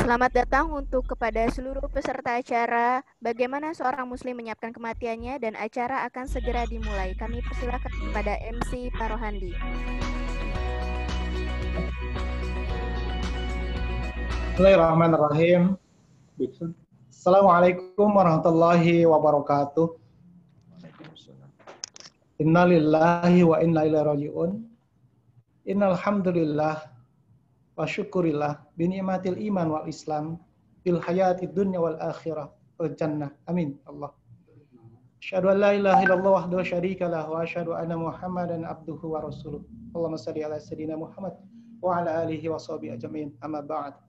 Selamat datang untuk kepada seluruh peserta acara bagaimana seorang muslim menyiapkan kematiannya dan acara akan segera dimulai. Kami persilakan kepada MC Pak Rohandi. Bismillahirrahmanirrahim. Assalamualaikum warahmatullahi wabarakatuh. Innalillahi wa inna ilaihi raji'un. Innal hamdalillah wa syukurillah bi ni'matil iman wal islam bil hayatid dunya wal akhirah wal jannah. Amin. Allah. Asyhadu an la ilaha illallah wahdahu syarika lah wa asyhadu anna Muhammadan abduhu wa rasuluh. Allahumma shalli ala sayyidina Muhammad wa ala alihi wa sahbihi ajmain. Amma ba'd.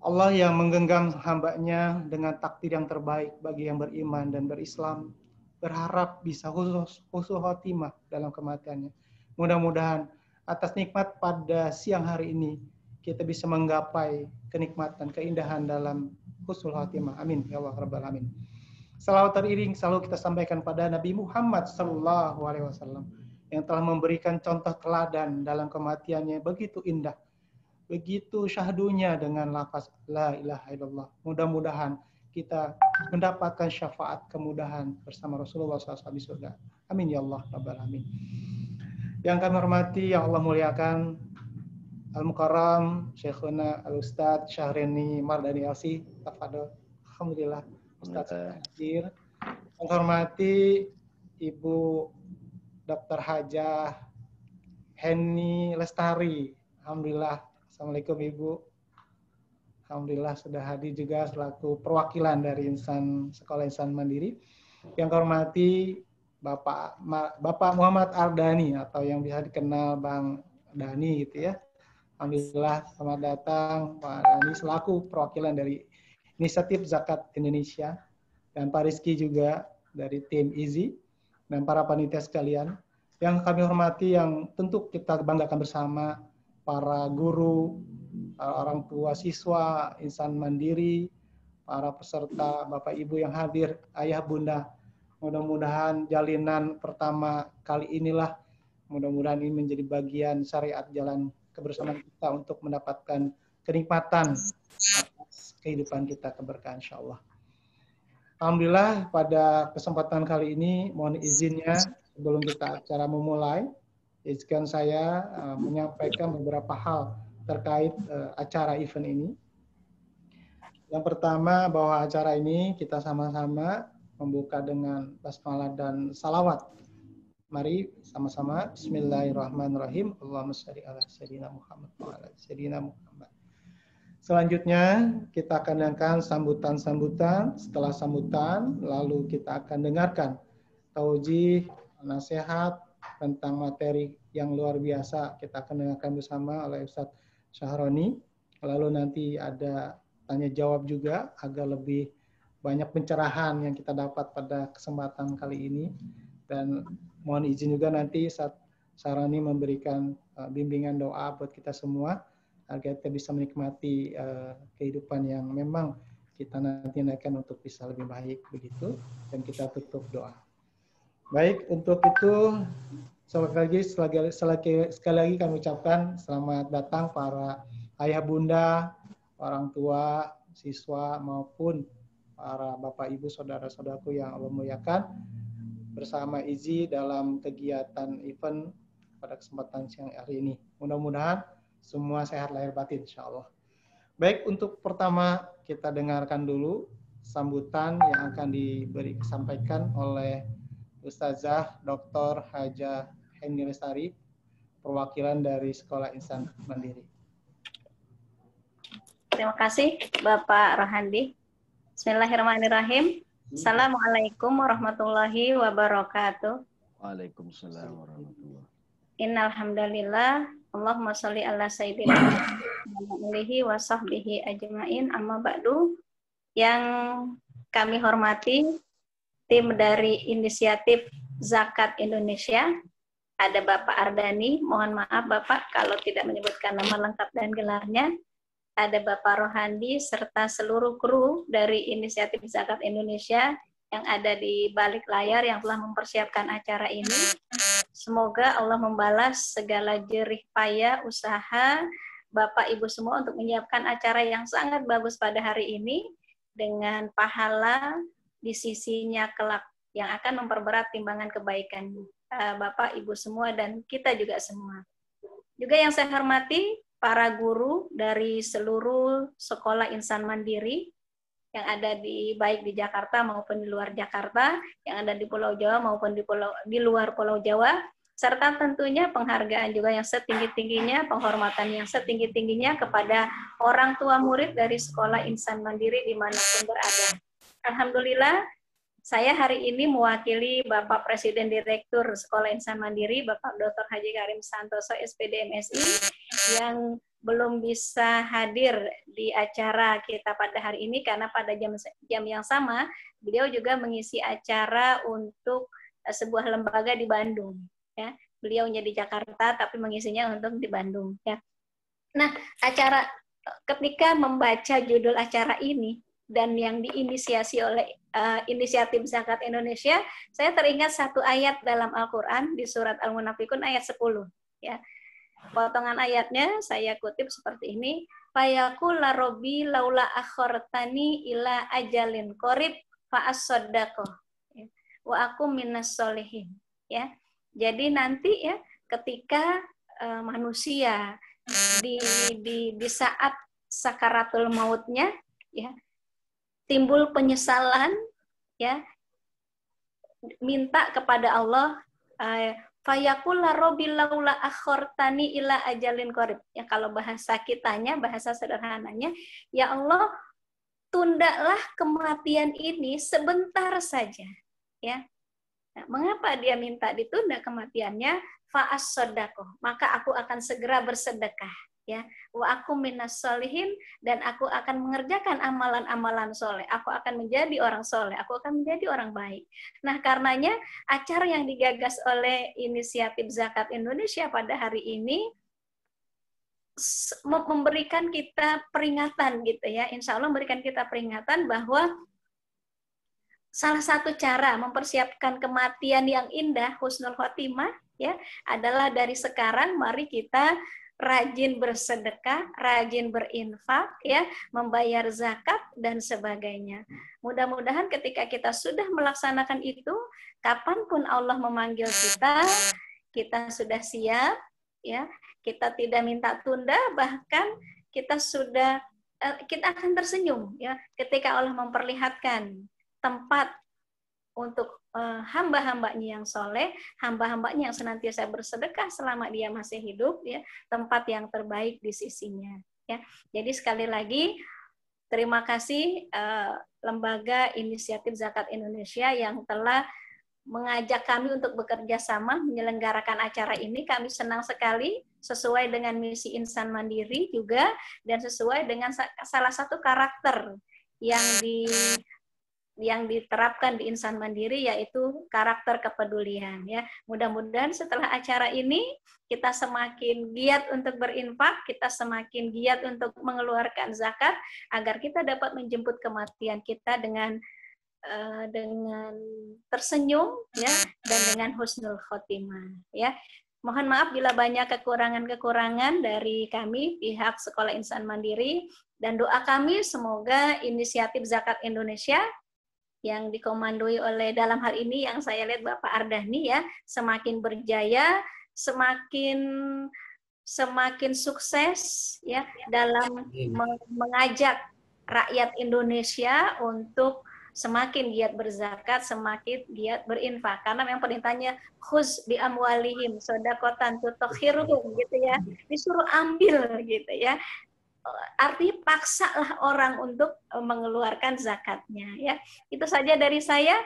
Allah yang menggenggam hambanya dengan takdir yang terbaik bagi yang beriman dan berislam, berharap bisa husnul khotimah dalam kematiannya. Mudah-mudahan atas nikmat pada siang hari ini kita bisa menggapai kenikmatan, keindahan dalam husnul khotimah. Amin ya Allah rabbal alamin. Salawat teriring selalu kita sampaikan pada Nabi Muhammad SAW yang telah memberikan contoh teladan dalam kematiannya begitu indah. Begitu syahdunya dengan lafaz la ilaha illallah. Mudah-mudahan kita mendapatkan syafaat kemudahan bersama Rasulullah SAW di surga. Amin ya Allah rabbal alamin. Yang kami hormati, yang Allah muliakan, Al-Mukarram Syekhuna Al-Ustadz Syahreni Mardani Alsi. Tafadhol. Alhamdulillah Ustadz hadir. Yang hormati Ibu Dr. Hajah Heni Lestari. Alhamdulillah. Assalamualaikum Ibu. Alhamdulillah sudah hadir juga selaku perwakilan dari Sekolah Insan Mandiri. Yang kami hormati Bapak Muhammad Ardani atau yang bisa dikenal Bang Dani gitu ya. Alhamdulillah selamat datang Pak Dani selaku perwakilan dari Inisiatif Zakat Indonesia dan Pak Rizky juga dari tim IZI dan para panitia sekalian. Yang kami hormati yang tentu kita banggakan bersama para guru, orang tua siswa, insan mandiri, para peserta, Bapak Ibu yang hadir, ayah bunda. Mudah-mudahan jalinan pertama kali inilah, mudah-mudahan ini menjadi bagian syariat jalan kebersamaan kita untuk mendapatkan kenikmatan atas kehidupan kita keberkahan insyaallah. Alhamdulillah pada kesempatan kali ini mohon izinnya sebelum kita acara memulai, izinkan saya menyampaikan beberapa hal terkait acara event ini. Yang pertama bahwa acara ini kita sama-sama membuka dengan basmalah dan salawat. Mari sama-sama Bismillahirrahmanirrahim. Allahumma shalli ala sayyidina Muhammad wa ala sayyidina Muhammad. Selanjutnya kita akan dengarkan sambutan-sambutan. Setelah sambutan lalu kita akan dengarkan taujih, nasihat tentang materi yang luar biasa kita akan dengarkan bersama oleh Ustadz Syahroni. Lalu nanti ada tanya jawab juga agar lebih banyak pencerahan yang kita dapat pada kesempatan kali ini. Dan mohon izin juga nanti Ustadz Syahroni memberikan bimbingan doa buat kita semua agar kita bisa menikmati kehidupan yang memang kita nanti naikkan untuk bisa lebih baik begitu. Dan kita tutup doa. Baik, untuk itu sekali lagi kami ucapkan selamat datang para ayah bunda, orang tua, siswa maupun para bapak ibu saudara-saudaraku yang Allah muliakan bersama IZI dalam kegiatan event pada kesempatan siang hari ini. Mudah-mudahan semua sehat lahir batin insyaallah. Baik, untuk pertama kita dengarkan dulu sambutan yang akan disampaikan oleh Ustazah Dr. Hajah Heni Lestari, perwakilan dari Sekolah Insan Mandiri. Terima kasih Bapak Rohandi. Bismillahirrahmanirrahim. Assalamualaikum warahmatullahi wabarakatuh. Waalaikumsalam warahmatullahi wabarakatuh. Innal hamdalillah, Allahumma sholli ala sayyidina Muhammad wa sahbihi ajmain, amma ba'du. Yang kami hormati tim dari Inisiatif Zakat Indonesia, ada Bapak Ardani, mohon maaf Bapak kalau tidak menyebutkan nama lengkap dan gelarnya. Ada Bapak Rohandi serta seluruh kru dari Inisiatif Zakat Indonesia yang ada di balik layar yang telah mempersiapkan acara ini. Semoga Allah membalas segala jerih payah, usaha, Bapak Ibu semua untuk menyiapkan acara yang sangat bagus pada hari ini dengan pahala di sisinya kelak yang akan memperberat timbangan kebaikan Bapak Ibu semua dan kita juga semua. Juga yang saya hormati para guru dari seluruh sekolah insan mandiri yang ada baik di Jakarta maupun di luar Jakarta, yang ada di Pulau Jawa maupun di luar Pulau Jawa, serta tentunya penghargaan juga yang setinggi-tingginya, penghormatan yang setinggi-tingginya kepada orang tua murid dari sekolah insan mandiri dimanapun berada. Alhamdulillah, saya hari ini mewakili Bapak Presiden Direktur Sekolah Insan Mandiri, Bapak Dr. Haji Karim Santoso, SPD MSI, yang belum bisa hadir di acara kita pada hari ini karena pada jam yang sama beliau juga mengisi acara untuk sebuah lembaga di Bandung. Ya, beliaunya di Jakarta tapi mengisinya untuk di Bandung. Ya. Nah, ketika membaca judul acara ini dan yang diinisiasi oleh Inisiatif Zakat Indonesia, saya teringat satu ayat dalam Al-Quran di surat Al-Munafikun ayat 10. Ya. Potongan ayatnya saya kutip seperti ini, fayaqul la rabbi laula akhortani ila ajalin qarib fa as-saddaqah wa akum minas solihin. Ya. Jadi nanti ya ketika manusia di saat sakaratul mautnya ya timbul penyesalan ya minta kepada Allah fayaqul la rabbi laula akhortani ila ajalin qarib. Ya kalau bahasa kitanya, bahasa sederhananya, ya Allah, tundalah kematian ini sebentar saja. Ya. Nah, mengapa dia minta ditunda kematiannya? Fa'as sodaqoh. Maka aku akan segera bersedekah. Ya, wa aku minas solihin, dan aku akan mengerjakan amalan-amalan soleh. Aku akan menjadi orang soleh. Aku akan menjadi orang baik. Nah, karenanya acara yang digagas oleh Inisiatif Zakat Indonesia pada hari ini memberikan kita peringatan gitu ya. Insya Allah memberikan kita peringatan bahwa salah satu cara mempersiapkan kematian yang indah, husnul khotimah, ya, adalah dari sekarang mari kita rajin bersedekah, rajin berinfak, ya, membayar zakat dan sebagainya. Mudah-mudahan ketika kita sudah melaksanakan itu, kapanpun Allah memanggil kita sudah siap, ya, kita tidak minta tunda, bahkan kita akan tersenyum, ya, ketika Allah memperlihatkan tempat untuk hamba-hambanya yang soleh, hamba-hambanya yang senantiasa bersedekah selama dia masih hidup, ya, tempat yang terbaik di sisinya. Ya. Jadi sekali lagi terima kasih Lembaga Inisiatif Zakat Indonesia yang telah mengajak kami untuk bekerja sama menyelenggarakan acara ini. Kami senang sekali sesuai dengan misi insan mandiri juga dan sesuai dengan salah satu karakter yang diterapkan di insan mandiri, yaitu karakter kepedulian. Ya, mudah-mudahan setelah acara ini kita semakin giat untuk berinfak, kita semakin giat untuk mengeluarkan zakat, agar kita dapat menjemput kematian kita dengan tersenyum, ya, dan dengan husnul khotimah. Ya, mohon maaf bila banyak kekurangan-kekurangan dari kami pihak Sekolah Insan Mandiri, dan doa kami semoga Inisiatif Zakat Indonesia yang dikomandoi oleh dalam hal ini yang saya lihat Bapak Ardhani, ya, semakin berjaya, semakin sukses, ya, dalam mengajak rakyat Indonesia untuk semakin giat berzakat, semakin giat berinfak. Karena memang perintahnya khuz bi amwalihim shadaqatan tutahhiruhum, gitu ya. Disuruh ambil gitu ya. Artinya paksalah orang untuk mengeluarkan zakatnya, ya. Itu saja dari saya.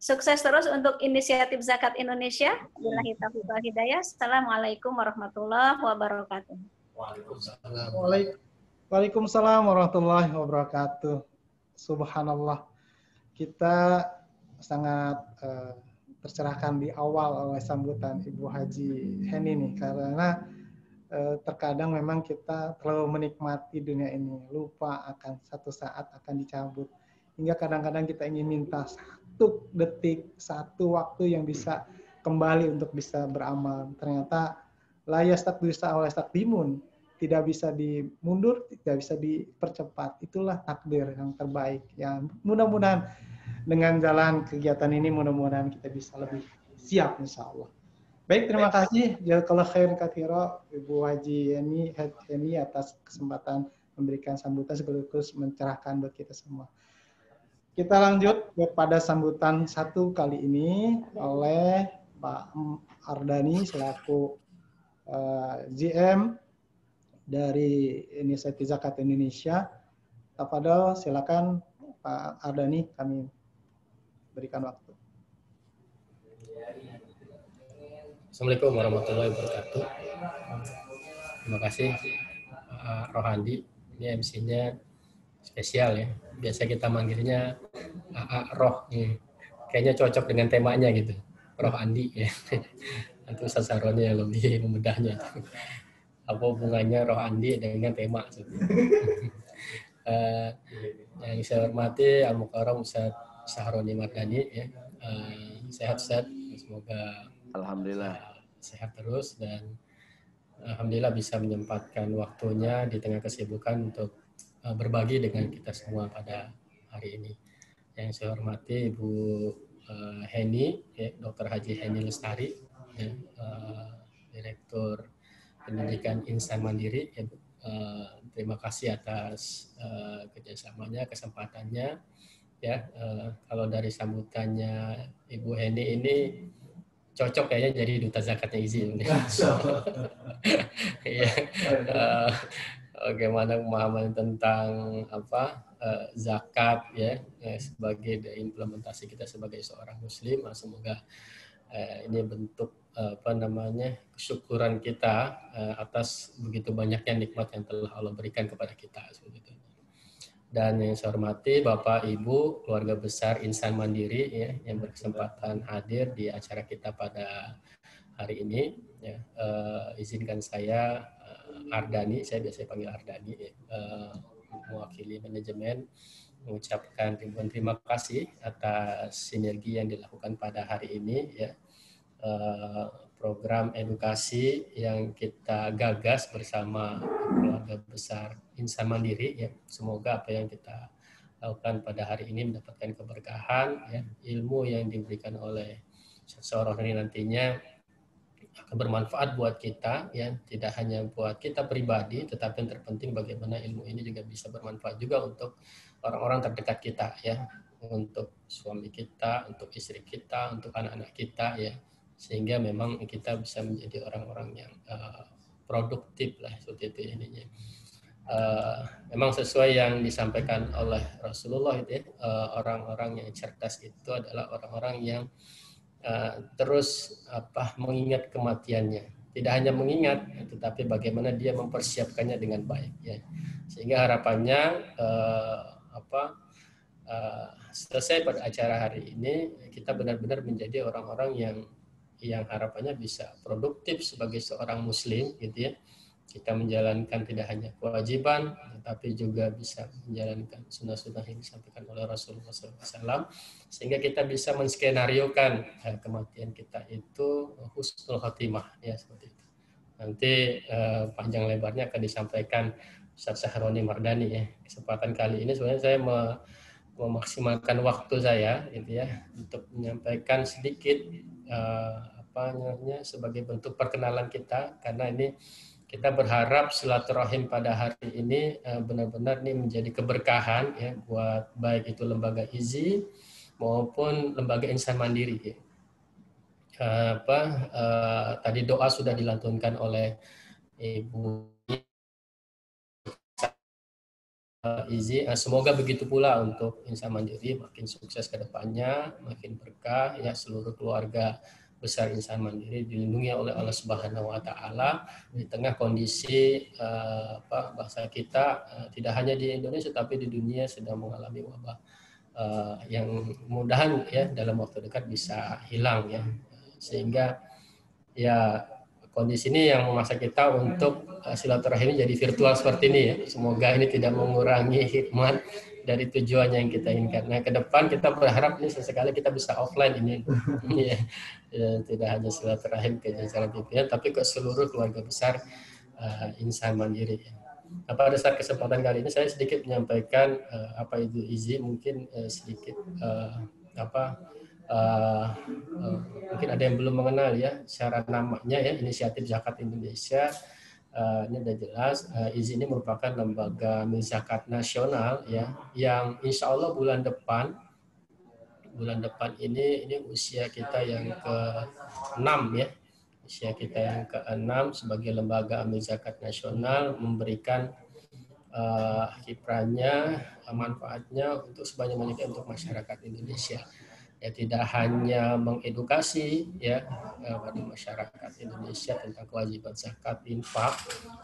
Sukses terus untuk Inisiatif Zakat Indonesia. Billahi taufiq wal hidayah. Assalamualaikum warahmatullahi wabarakatuh. Waalaikumsalam warahmatullahi wabarakatuh. Subhanallah. Kita sangat tercerahkan di awal oleh sambutan Ibu Haji Heni nih, karena terkadang memang kita terlalu menikmati dunia ini, lupa akan satu saat akan dicabut. Hingga kadang-kadang kita ingin minta satu detik, satu waktu yang bisa kembali untuk bisa beramal. Ternyata la yastaqdimu wa yastaqdimun. tidak bisa dimundur, tidak bisa dipercepat. Itulah takdir yang terbaik. Ya, mudah-mudahan dengan jalan kegiatan ini mudah-mudahan kita bisa lebih siap insya Allah. Baik, terima kasih. Jazakallah khair katsira Ibu Haji Heni atas kesempatan memberikan sambutan sekaligus mencerahkan buat kita semua. Kita lanjut kepada sambutan satu kali ini oleh Pak Ardani selaku GM dari Inisiatif Zakat Indonesia. Tafadhol, silakan Pak Ardani, kami berikan waktu. Assalamualaikum warahmatullahi wabarakatuh. Terima kasih Rohandi. Ini MC-nya spesial ya. Biasa kita manggilnya Roh. Kayaknya cocok dengan temanya gitu. Roh Andi ya. Nanti Ustaz Saroni yang lebih memudahnya. Apa hubungannya Roh Andi dengan tema? Yang saya hormati Al-Mukarram Ustaz Sahroni Mardani ya. Sehat-sehat, semoga Alhamdulillah sehat terus dan alhamdulillah bisa menyempatkan waktunya di tengah kesibukan untuk berbagi dengan kita semua pada hari ini. Yang saya hormati Ibu Heni, ya, Dr. Haji Heni Lestari, ya, Direktur Pendidikan Insan Mandiri. Ya, terima kasih atas kerjasamanya, kesempatannya. Ya, kalau dari sambutannya Ibu Heni ini cocok kayaknya jadi duta zakatnya izin. Ya, bagaimana pemahaman tentang zakat ya sebagai implementasi kita sebagai seorang muslim. Semoga ini bentuk kesyukuran kita atas begitu banyaknya nikmat yang telah Allah berikan kepada kita seperti itu. Dan yang saya hormati Bapak Ibu keluarga besar Insan Mandiri ya yang berkesempatan hadir di acara kita pada hari ini ya, izinkan saya Ardani, saya biasa panggil Ardani ya, mewakili manajemen mengucapkan ribuan terima kasih atas sinergi yang dilakukan pada hari ini ya. Program edukasi yang kita gagas bersama keluarga besar Insan Mandiri ya. Semoga apa yang kita lakukan pada hari ini mendapatkan keberkahan ya. Ilmu yang diberikan oleh seseorang ini nantinya akan bermanfaat buat kita ya, tidak hanya buat kita pribadi tetapi yang terpenting bagaimana ilmu ini juga bisa bermanfaat juga untuk orang-orang terdekat kita ya, untuk suami kita, untuk istri kita, untuk anak-anak kita ya. Sehingga memang kita bisa menjadi orang-orang yang produktif lah seperti itu ininya. Memang sesuai yang disampaikan oleh Rasulullah itu ya, orang-orang yang cerdas itu adalah orang-orang yang terus mengingat kematiannya. Tidak hanya mengingat, tetapi bagaimana dia mempersiapkannya dengan baik ya. Sehingga harapannya selesai pada acara hari ini kita benar-benar menjadi orang-orang yang harapannya bisa produktif sebagai seorang muslim gitu ya. Kita menjalankan tidak hanya kewajiban tetapi juga bisa menjalankan sunnah-sunnah yang disampaikan oleh Rasulullah SAW sehingga kita bisa menskenariokan kematian kita itu husnul khotimah ya seperti itu. Nanti panjang lebarnya akan disampaikan Ustaz Sahroni Mardani ya. Kesempatan kali ini sebenarnya saya memaksimalkan waktu saya gitu ya untuk menyampaikan sedikit sebagai bentuk perkenalan kita karena ini kita berharap silaturahim pada hari ini benar-benar ini menjadi keberkahan ya buat baik itu lembaga IZI maupun lembaga Insan Mandiri ya. Tadi doa sudah dilantunkan oleh Ibu IZI, semoga begitu pula untuk Insan Mandiri makin sukses ke depannya, makin berkah ya, seluruh keluarga besar Insan Mandiri dilindungi oleh Allah Subhanahu wa taala di tengah kondisi bangsa kita tidak hanya di Indonesia tapi di dunia sedang mengalami wabah yang mudahan ya dalam waktu dekat bisa hilang ya. Sehingga ya kondisi ini yang memaksa kita untuk silaturahmi jadi virtual seperti ini ya. Semoga ini tidak mengurangi hikmat dari tujuan yang kita inginkan. Nah, ke depan kita berharap ini sesekali kita bisa offline ini. Ya, tidak hanya silaturahim ke jajaran pimpinan, tapi ke seluruh keluarga besar insan mandiri. Nah, pada saat kesempatan kali ini saya sedikit menyampaikan apa itu IZI, mungkin sedikit mungkin ada yang belum mengenal ya secara namanya ya, Inisiatif Zakat Indonesia. Ini sudah jelas, IZI ini merupakan lembaga zakat nasional ya, yang insya Allah bulan depan ini usia kita yang ke-6 ya. Usia kita yang ke-6 sebagai lembaga amil zakat nasional, memberikan kiprahnya, manfaatnya untuk sebanyak-banyaknya untuk masyarakat Indonesia. Ya, tidak hanya mengedukasi ya pada masyarakat Indonesia tentang kewajiban zakat, infak,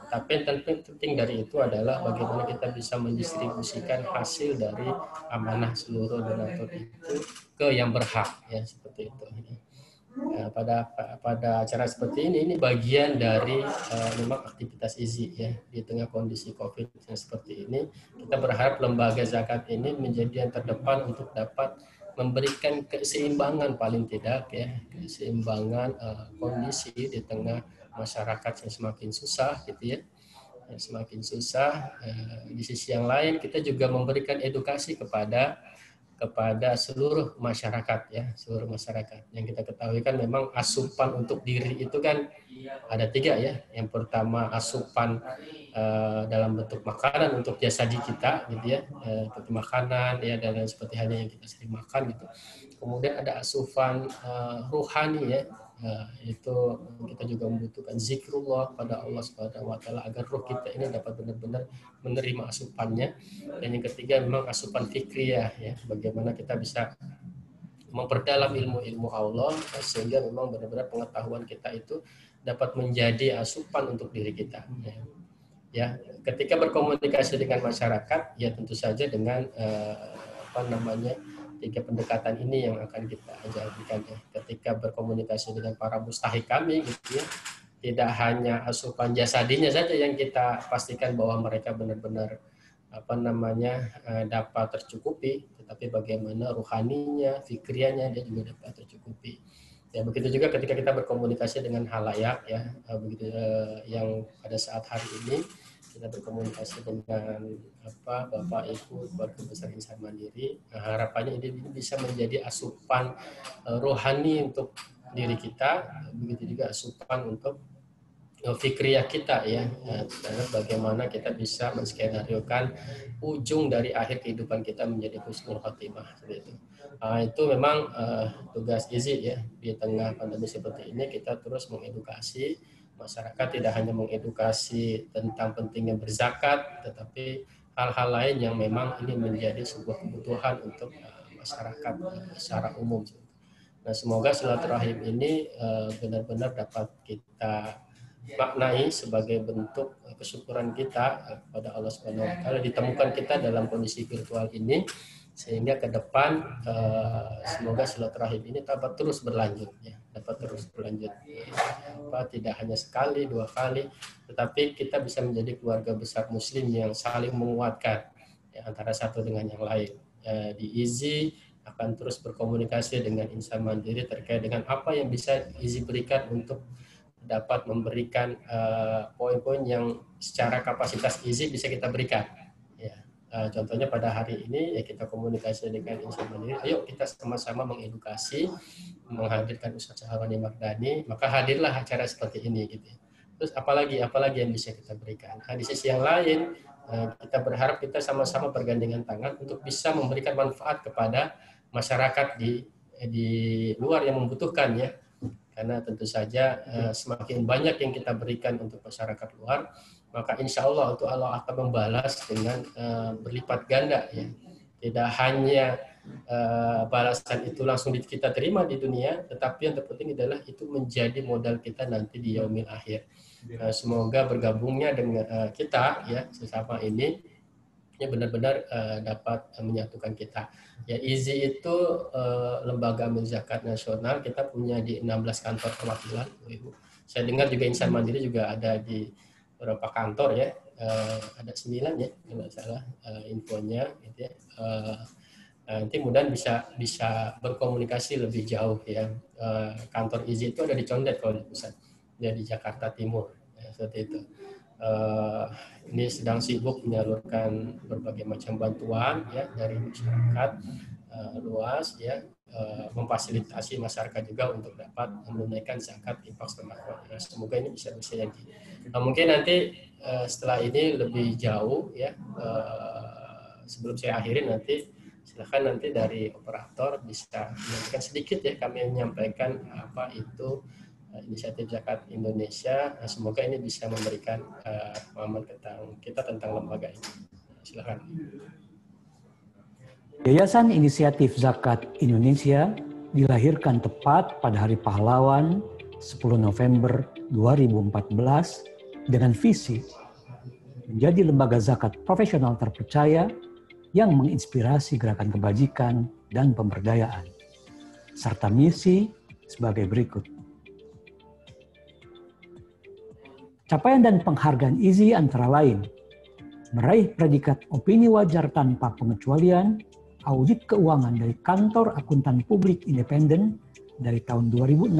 tapi yang penting dari itu adalah bagaimana kita bisa mendistribusikan hasil dari amanah seluruh donatur itu ke yang berhak ya, seperti itu. Nah, pada acara seperti ini bagian dari memang aktivitas IZI ya, di tengah kondisi COVID yang seperti ini. Kita berharap lembaga zakat ini menjadi yang terdepan untuk dapat memberikan keseimbangan, paling tidak ya, keseimbangan kondisi di tengah masyarakat yang semakin susah gitu ya, semakin susah. Di sisi yang lain kita juga memberikan edukasi kepada seluruh masyarakat ya, seluruh masyarakat. Yang kita ketahui kan memang asupan untuk diri itu kan ada 3 ya. Yang pertama asupan dalam bentuk makanan untuk jasadi kita gitu ya, seperti makanan ya dan lain seperti halnya yang kita sering makan gitu. Kemudian ada asupan ruhani ya. Itu kita juga membutuhkan zikrullah pada Allah Subhanahu wa taala agar ruh kita ini dapat benar-benar menerima asupannya. Dan yang ketiga memang asupan fikriyah ya, bagaimana kita bisa memperdalam ilmu-ilmu Allah sehingga memang benar-benar pengetahuan kita itu dapat menjadi asupan untuk diri kita ya. Ketika berkomunikasi dengan masyarakat ya tentu saja dengan 3 pendekatan ini yang akan kita ajarkan ya. Ketika berkomunikasi dengan para mustahik kami gitu ya, tidak hanya asupan jasadinya saja yang kita pastikan bahwa mereka benar-benar dapat tercukupi, tetapi bagaimana ruhaninya, fikriyahnya dia juga dapat tercukupi. Ya begitu juga ketika kita berkomunikasi dengan halayak ya, begitu yang pada saat hari ini kita berkomunikasi dengan Bapak Ibu keluarga besar insan mandiri. Nah, harapannya ini bisa menjadi asupan rohani untuk diri kita, begitu juga asupan untuk fikriyah kita ya, bagaimana kita bisa menskenariokan ujung dari akhir kehidupan kita menjadi husnul khotimah seperti itu. Itu memang tugas IZI ya, di tengah pandemi seperti ini kita terus mengedukasi masyarakat, tidak hanya mengedukasi tentang pentingnya berzakat, tetapi hal-hal lain yang memang ini menjadi sebuah kebutuhan untuk masyarakat secara umum. Nah, semoga silaturahim ini benar-benar dapat kita maknai sebagai bentuk kesyukuran kita kepada Allah Subhanahu wa taala ditemukan kita dalam kondisi virtual ini, sehingga ke depan semoga silaturahim ini dapat terus berlanjut ya, tidak hanya sekali 2 kali, tetapi kita bisa menjadi keluarga besar muslim yang saling menguatkan ya, antara satu dengan yang lain. Di IZI akan terus berkomunikasi dengan insan mandiri terkait dengan apa yang bisa IZI berikan untuk dapat memberikan poin-poin yang secara kapasitas IZI bisa kita berikan. Ya. Contohnya pada hari ini ya kita komunikasi dengan insan mandiri, ayo kita sama-sama mengedukasi, menghadirkan Ustaz Syahroni Magdani, maka hadirlah acara seperti ini gitu. Terus apalagi yang bisa kita berikan. Nah, di sisi yang lain kita berharap kita sama-sama bergandengan tangan untuk bisa memberikan manfaat kepada masyarakat di luar yang membutuhkan ya. Karena tentu saja semakin banyak yang kita berikan untuk masyarakat luar, maka insya Allah itu Allah akan membalas dengan berlipat ganda ya. Tidak hanya balasan itu langsung kita terima di dunia, tetapi yang terpenting adalah itu menjadi modal kita nanti di yaumil akhir. Semoga bergabungnya dengan kita ya sesama ini ya benar-benar dapat menyatukan kita. Ya IZI itu lembaga amil zakat nasional, kita punya di 16 kantor perwakilan, Ibu. Saya dengar juga insan mandiri juga ada di beberapa kantor ya, ada 9 ya kalau tidak salah infonya gitu ya. Nanti mudah bisa berkomunikasi lebih jauh ya. Kantor IZI itu ada di Condet kalau di pusat, ya di Jakarta Timur ya, seperti itu. ini sedang sibuk menyalurkan berbagai macam bantuan ya dari masyarakat luas ya, memfasilitasi masyarakat juga untuk dapat menunaikan zakat infak sedekah. Semoga ini bisa bersinergi. Nah, mungkin nanti setelah ini lebih jauh ya, sebelum saya akhiri nanti silakan nanti dari operator bisa menyampaikan sedikit ya, kami menyampaikan apa itu inisiatif Zakat Indonesia. Semoga ini bisa memberikan pemahaman tentang lembaga ini. Silakan. Yayasan Inisiatif Zakat Indonesia dilahirkan tepat pada Hari Pahlawan 10 November 2014 dengan visi menjadi lembaga zakat profesional terpercaya yang menginspirasi gerakan kebajikan dan pemberdayaan, serta misi sebagai berikut. Capaian dan penghargaan IZI antara lain, meraih predikat opini wajar tanpa pengecualian, audit keuangan dari Kantor Akuntan Publik Independen dari tahun 2016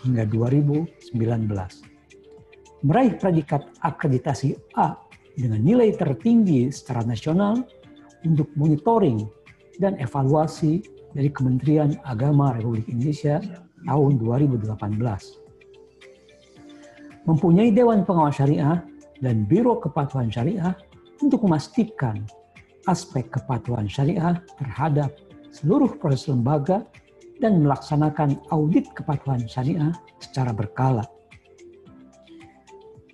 hingga 2019. Meraih predikat akreditasi A dengan nilai tertinggi secara nasional untuk monitoring dan evaluasi dari Kementerian Agama Republik Indonesia tahun 2018. Mempunyai Dewan Pengawas Syariah dan Biro Kepatuhan Syariah untuk memastikan aspek kepatuhan syariah terhadap seluruh proses lembaga dan melaksanakan audit kepatuhan syariah secara berkala.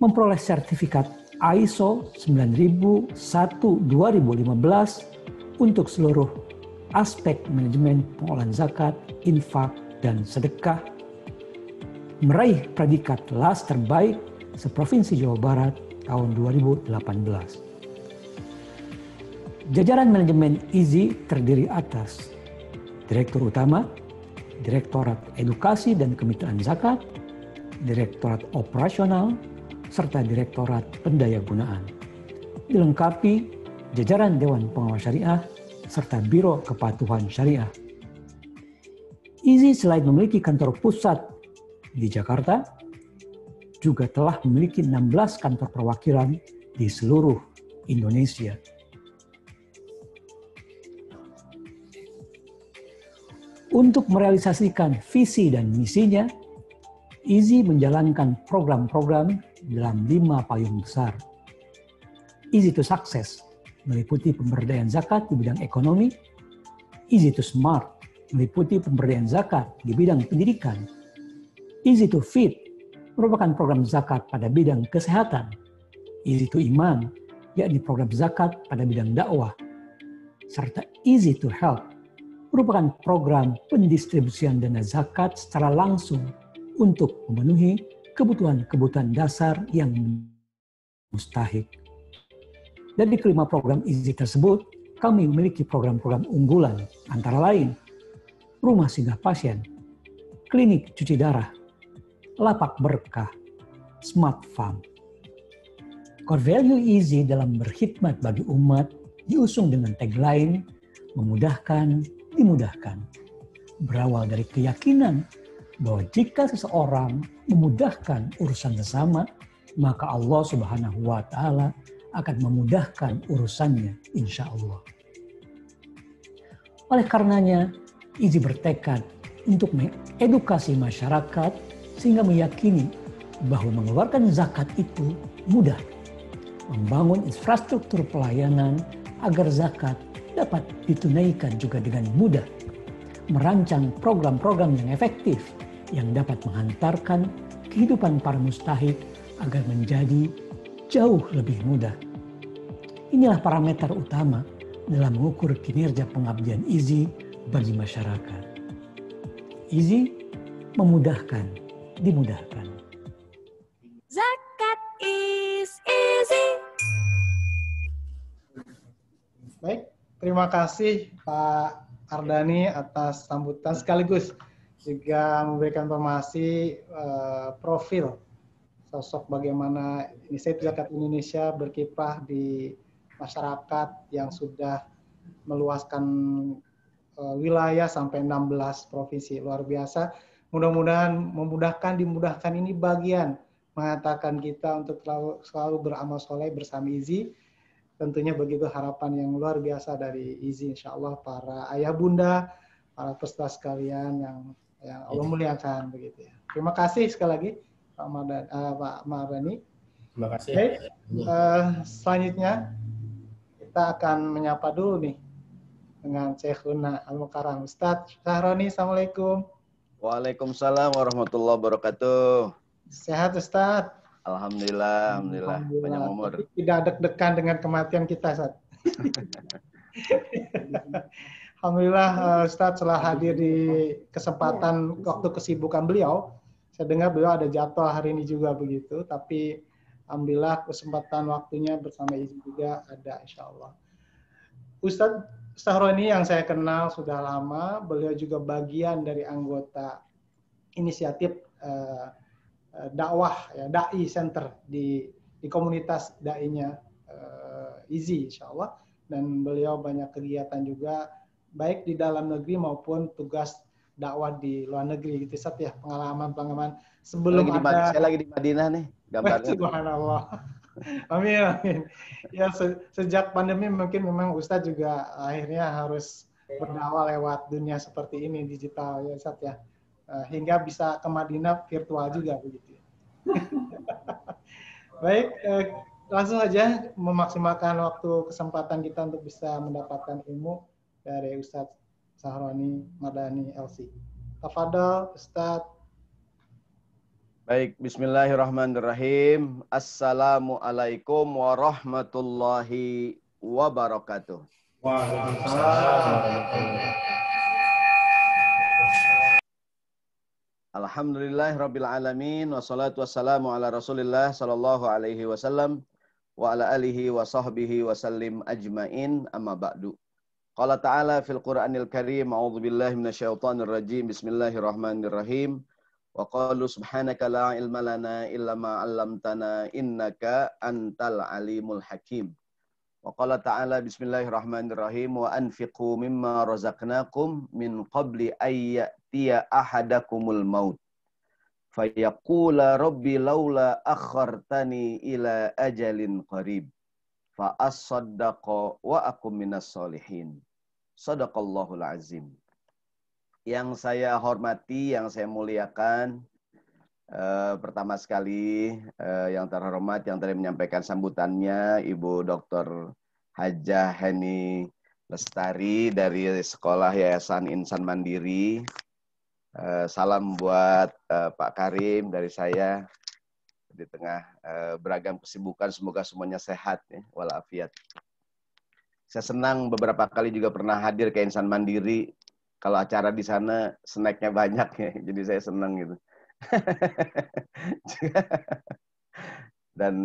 Memperoleh sertifikat ISO 9001-2015 untuk seluruh aspek manajemen pengolahan zakat, infak, dan sedekah. Meraih predikat LAS terbaik seprovinsi Jawa Barat tahun 2018. Jajaran manajemen IZI terdiri atas Direktur Utama, Direktorat Edukasi dan Kemitraan Zakat, Direktorat Operasional, serta Direktorat Pendayagunaan. Dilengkapi jajaran Dewan Pengawas Syariah serta Biro Kepatuhan Syariah. IZI selain memiliki kantor pusat di Jakarta, juga telah memiliki 16 kantor perwakilan di seluruh Indonesia. Untuk merealisasikan visi dan misinya, IZI menjalankan program-program dalam 5 payung besar. Easy to Success meliputi pemberdayaan zakat di bidang ekonomi, Easy to Smart meliputi pemberdayaan zakat di bidang pendidikan, Easy to Fit merupakan program zakat pada bidang kesehatan, Easy to Iman yakni program zakat pada bidang dakwah, serta Easy to Help merupakan program pendistribusian dana zakat secara langsung untuk memenuhi kebutuhan-kebutuhan dasar yang mustahik. Dari kelima program IZI tersebut, kami memiliki program-program unggulan, antara lain Rumah Singgah Pasien, Klinik Cuci Darah, Lapak Berkah, Smart Farm. Core value IZI dalam berkhidmat bagi umat diusung dengan tagline memudahkan, dimudahkan. Berawal dari keyakinan bahwa jika seseorang memudahkan urusan sesama, maka Allah Subhanahu wa Ta'ala akan memudahkan urusannya, insya Allah. Oleh karenanya, IZI bertekad untuk mengedukasi masyarakat sehingga meyakini bahwa mengeluarkan zakat itu mudah, membangun infrastruktur pelayanan agar zakat dapat ditunaikan juga dengan mudah, merancang program-program yang efektif yang dapat menghantarkan kehidupan para mustahik agar menjadi jauh lebih mudah. Inilah parameter utama dalam mengukur kinerja pengabdian IZI bagi masyarakat. IZI memudahkan, dimudahkan. Zakat is easy. Baik, terima kasih Pak Ardhani atas sambutan sekaligus juga memberikan informasi profil sosok bagaimana Inisiatif Zakat Indonesia berkiprah di masyarakat yang sudah meluaskan wilayah sampai 16 provinsi. Luar biasa. Mudah-mudahan dimudahkan ini bagian mengatakan kita untuk selalu beramal soleh bersama Izi. Tentunya begitu harapan yang luar biasa dari Izi, insya Allah para ayah bunda, para peserta sekalian yang Allah muliakan begitu ya. Terima kasih sekali lagi Pak Mardhani. Terima kasih. Baik, selanjutnya kita akan menyapa dulu nih dengan Syekhuna Al-Mukarram. Ustadz Sahroni, Assalamualaikum. Waalaikumsalam warahmatullahi wabarakatuh. Sehat Ustadz? Alhamdulillah, panjang umur. Tidak deg-degan dengan kematian kita, Ustadz. Alhamdulillah Ustadz telah hadir di kesempatan waktu kesibukan beliau. Saya dengar beliau ada jadwal hari ini juga begitu, tapi alhamdulillah kesempatan waktunya bersama Izi juga ada, insya Allah. Ustadz Sahroni yang saya kenal sudah lama, beliau juga bagian dari anggota inisiatif dakwah, ya, Dai Center di komunitas dai-nya Izi, insya Allah. Dan beliau banyak kegiatan juga, baik di dalam negeri maupun tugas dakwah di luar negeri, gitu Ustaz ya, pengalaman sebelum saya lagi di Madinah nih, gambarnya. Subhanallah. Amin, amin. Ya, sejak pandemi mungkin memang Ustadz juga akhirnya harus berdakwah lewat dunia seperti ini, digital ya Ustadz ya. Hingga bisa ke Madinah virtual juga begitu. Baik, langsung aja memaksimalkan waktu kesempatan kita untuk bisa mendapatkan ilmu dari Ustadz Sahroni Mardhani LC. Tafadhol Ustadz. Baik, bismillahirrahmanirrahim. Assalamualaikum warahmatullahi wabarakatuh. Alhamdulillahirabbil alamin wassalatu wassalamu ala Rasulillah sallallahu alaihi wasallam wa ala alihi wa sahbihi wasallim ajmain, amma ba'du. Qala ta'ala fil Qur'anil Karim, a'udzubillahi minasyaitonir rajim. Bismillahirrahmanirrahim. Wa qalu subhanaka la ilma lana illa ma 'allamtana innaka antal alimul hakim. Wa qala ta'ala bismillahirrahmanirrahim wa anfiqu mimma razaqnakum min qabli ay ya'tiya ahadakumul maut fayaqula rabbi laula akhartani ila ajalin qarib fa as-saddaqa wa akum minas solihin. Shadaqallahul azim. Yang saya hormati, yang saya muliakan, pertama sekali yang terhormat yang tadi menyampaikan sambutannya Ibu Dr. Hajah Heni Lestari dari Sekolah Yayasan Insan Mandiri. Salam buat Pak Karim dari saya di tengah beragam kesibukan, semoga semuanya sehat ya, walafiat. Saya senang beberapa kali juga pernah hadir ke Insan Mandiri. Kalau acara di sana snacknya banyak ya, jadi saya senang gitu. Dan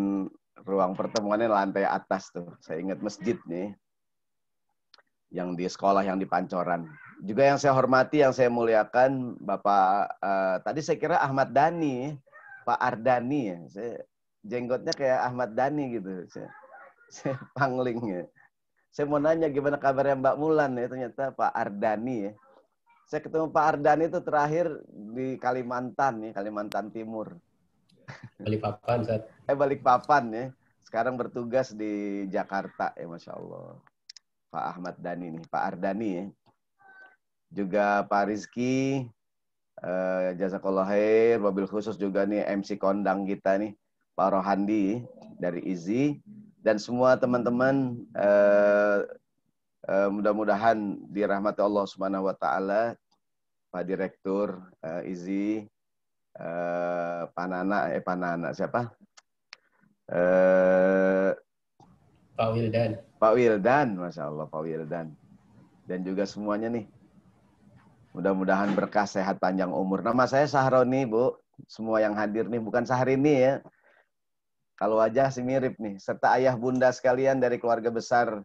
ruang pertemuannya lantai atas tuh. Saya ingat masjid nih, yang di sekolah yang di Pancoran. Juga yang saya hormati, yang saya muliakan, Bapak tadi saya kira Ahmad Dhani, Pak Ardhani ya. Saya jenggotnya kayak Ahmad Dhani gitu. Saya pangling ya. Saya mau nanya gimana kabarnya Mbak Mulan ya, ternyata Pak Ardhani ya. Saya ketemu Pak Ardhani itu terakhir di Kalimantan ya, Kalimantan Timur. Balikpapan, Ustaz. Balikpapan ya. Sekarang bertugas di Jakarta ya, Masya Allah. Pak Ahmad Dhani nih, Pak Ardhani ya. Juga Pak Rizky, jazakallah khair, wabil khusus juga nih MC kondang kita nih, Pak Rohandi dari Izi. Dan semua teman-teman mudah-mudahan dirahmati Allah Subhanahu wa taala, Pak Direktur Izi, Pak Nana siapa? Pak Wildan. Pak Wildan, Masya Allah Pak Wildan. Dan juga semuanya nih. Mudah-mudahan berkah, sehat, panjang umur. Nama saya Sahroni, Bu. Semua yang hadir nih, bukan Sahrini ya. Kalau wajah sih mirip nih. Serta ayah bunda sekalian dari keluarga besar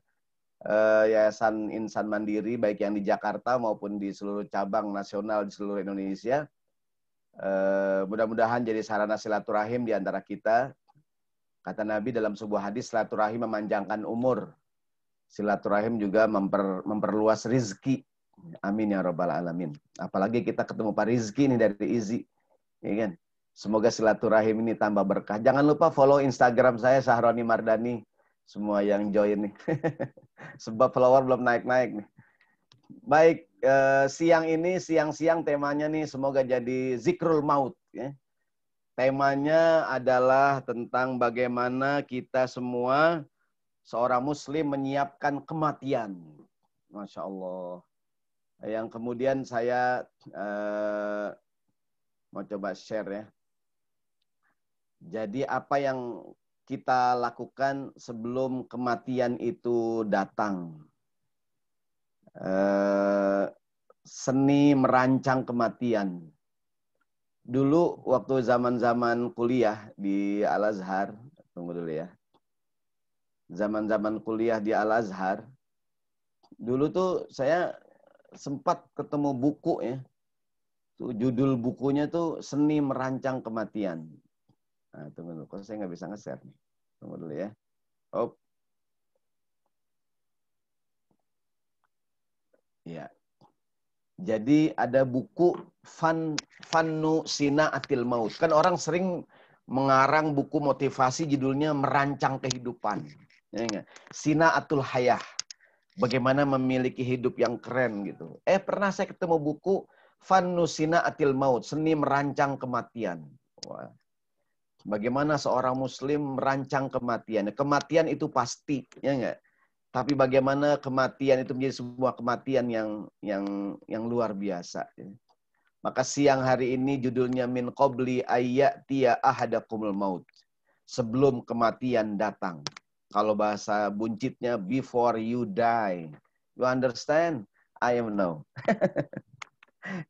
Yayasan Insan Mandiri, baik yang di Jakarta maupun di seluruh cabang nasional di seluruh Indonesia. Mudah-mudahan jadi sarana silaturahim di antara kita. Kata Nabi dalam sebuah hadis, silaturahim memanjangkan umur. Silaturahim juga memperluas rizki. Amin ya rabbal alamin. Apalagi kita ketemu Pak Rizky nih dari Izi. Ya kan? Semoga silaturahim ini tambah berkah. Jangan lupa follow Instagram saya Sahroni Mardani. Semua yang join nih. Sebab follower belum naik-naik nih. Baik, siang-siang temanya nih semoga jadi zikrul maut. Ya. Temanya adalah tentang bagaimana kita semua seorang muslim menyiapkan kematian. Masya Allah. Yang kemudian saya mau coba share ya. Jadi apa yang kita lakukan sebelum kematian itu datang? Seni merancang kematian. Dulu waktu zaman-zaman kuliah di Al-Azhar, tunggu dulu ya. Zaman-zaman kuliah di Al-Azhar, dulu tuh saya sempat ketemu buku ya. Tuh, judul bukunya tuh Seni Merancang Kematian. Nah, tunggu dulu, kok saya nggak bisa nge-share nih. Tunggu dulu ya. Oh. Ya. Jadi ada buku Fannu Sina'atil Maut. Kan orang sering mengarang buku motivasi judulnya Merancang Kehidupan. Ya, Sina'atul Hayah. Bagaimana memiliki hidup yang keren gitu. Pernah saya ketemu buku Fannu Sina'atil Maut, Seni Merancang Kematian. Wah. Bagaimana seorang muslim merancang kematian. Kematian itu pasti, ya enggak? Tapi bagaimana kematian itu menjadi sebuah kematian yang luar biasa. Maka siang hari ini judulnya Min Qabli Ayyatiya Ahadakumul Maut. Sebelum kematian datang. Kalau bahasa buncitnya before you die. You understand? I am now.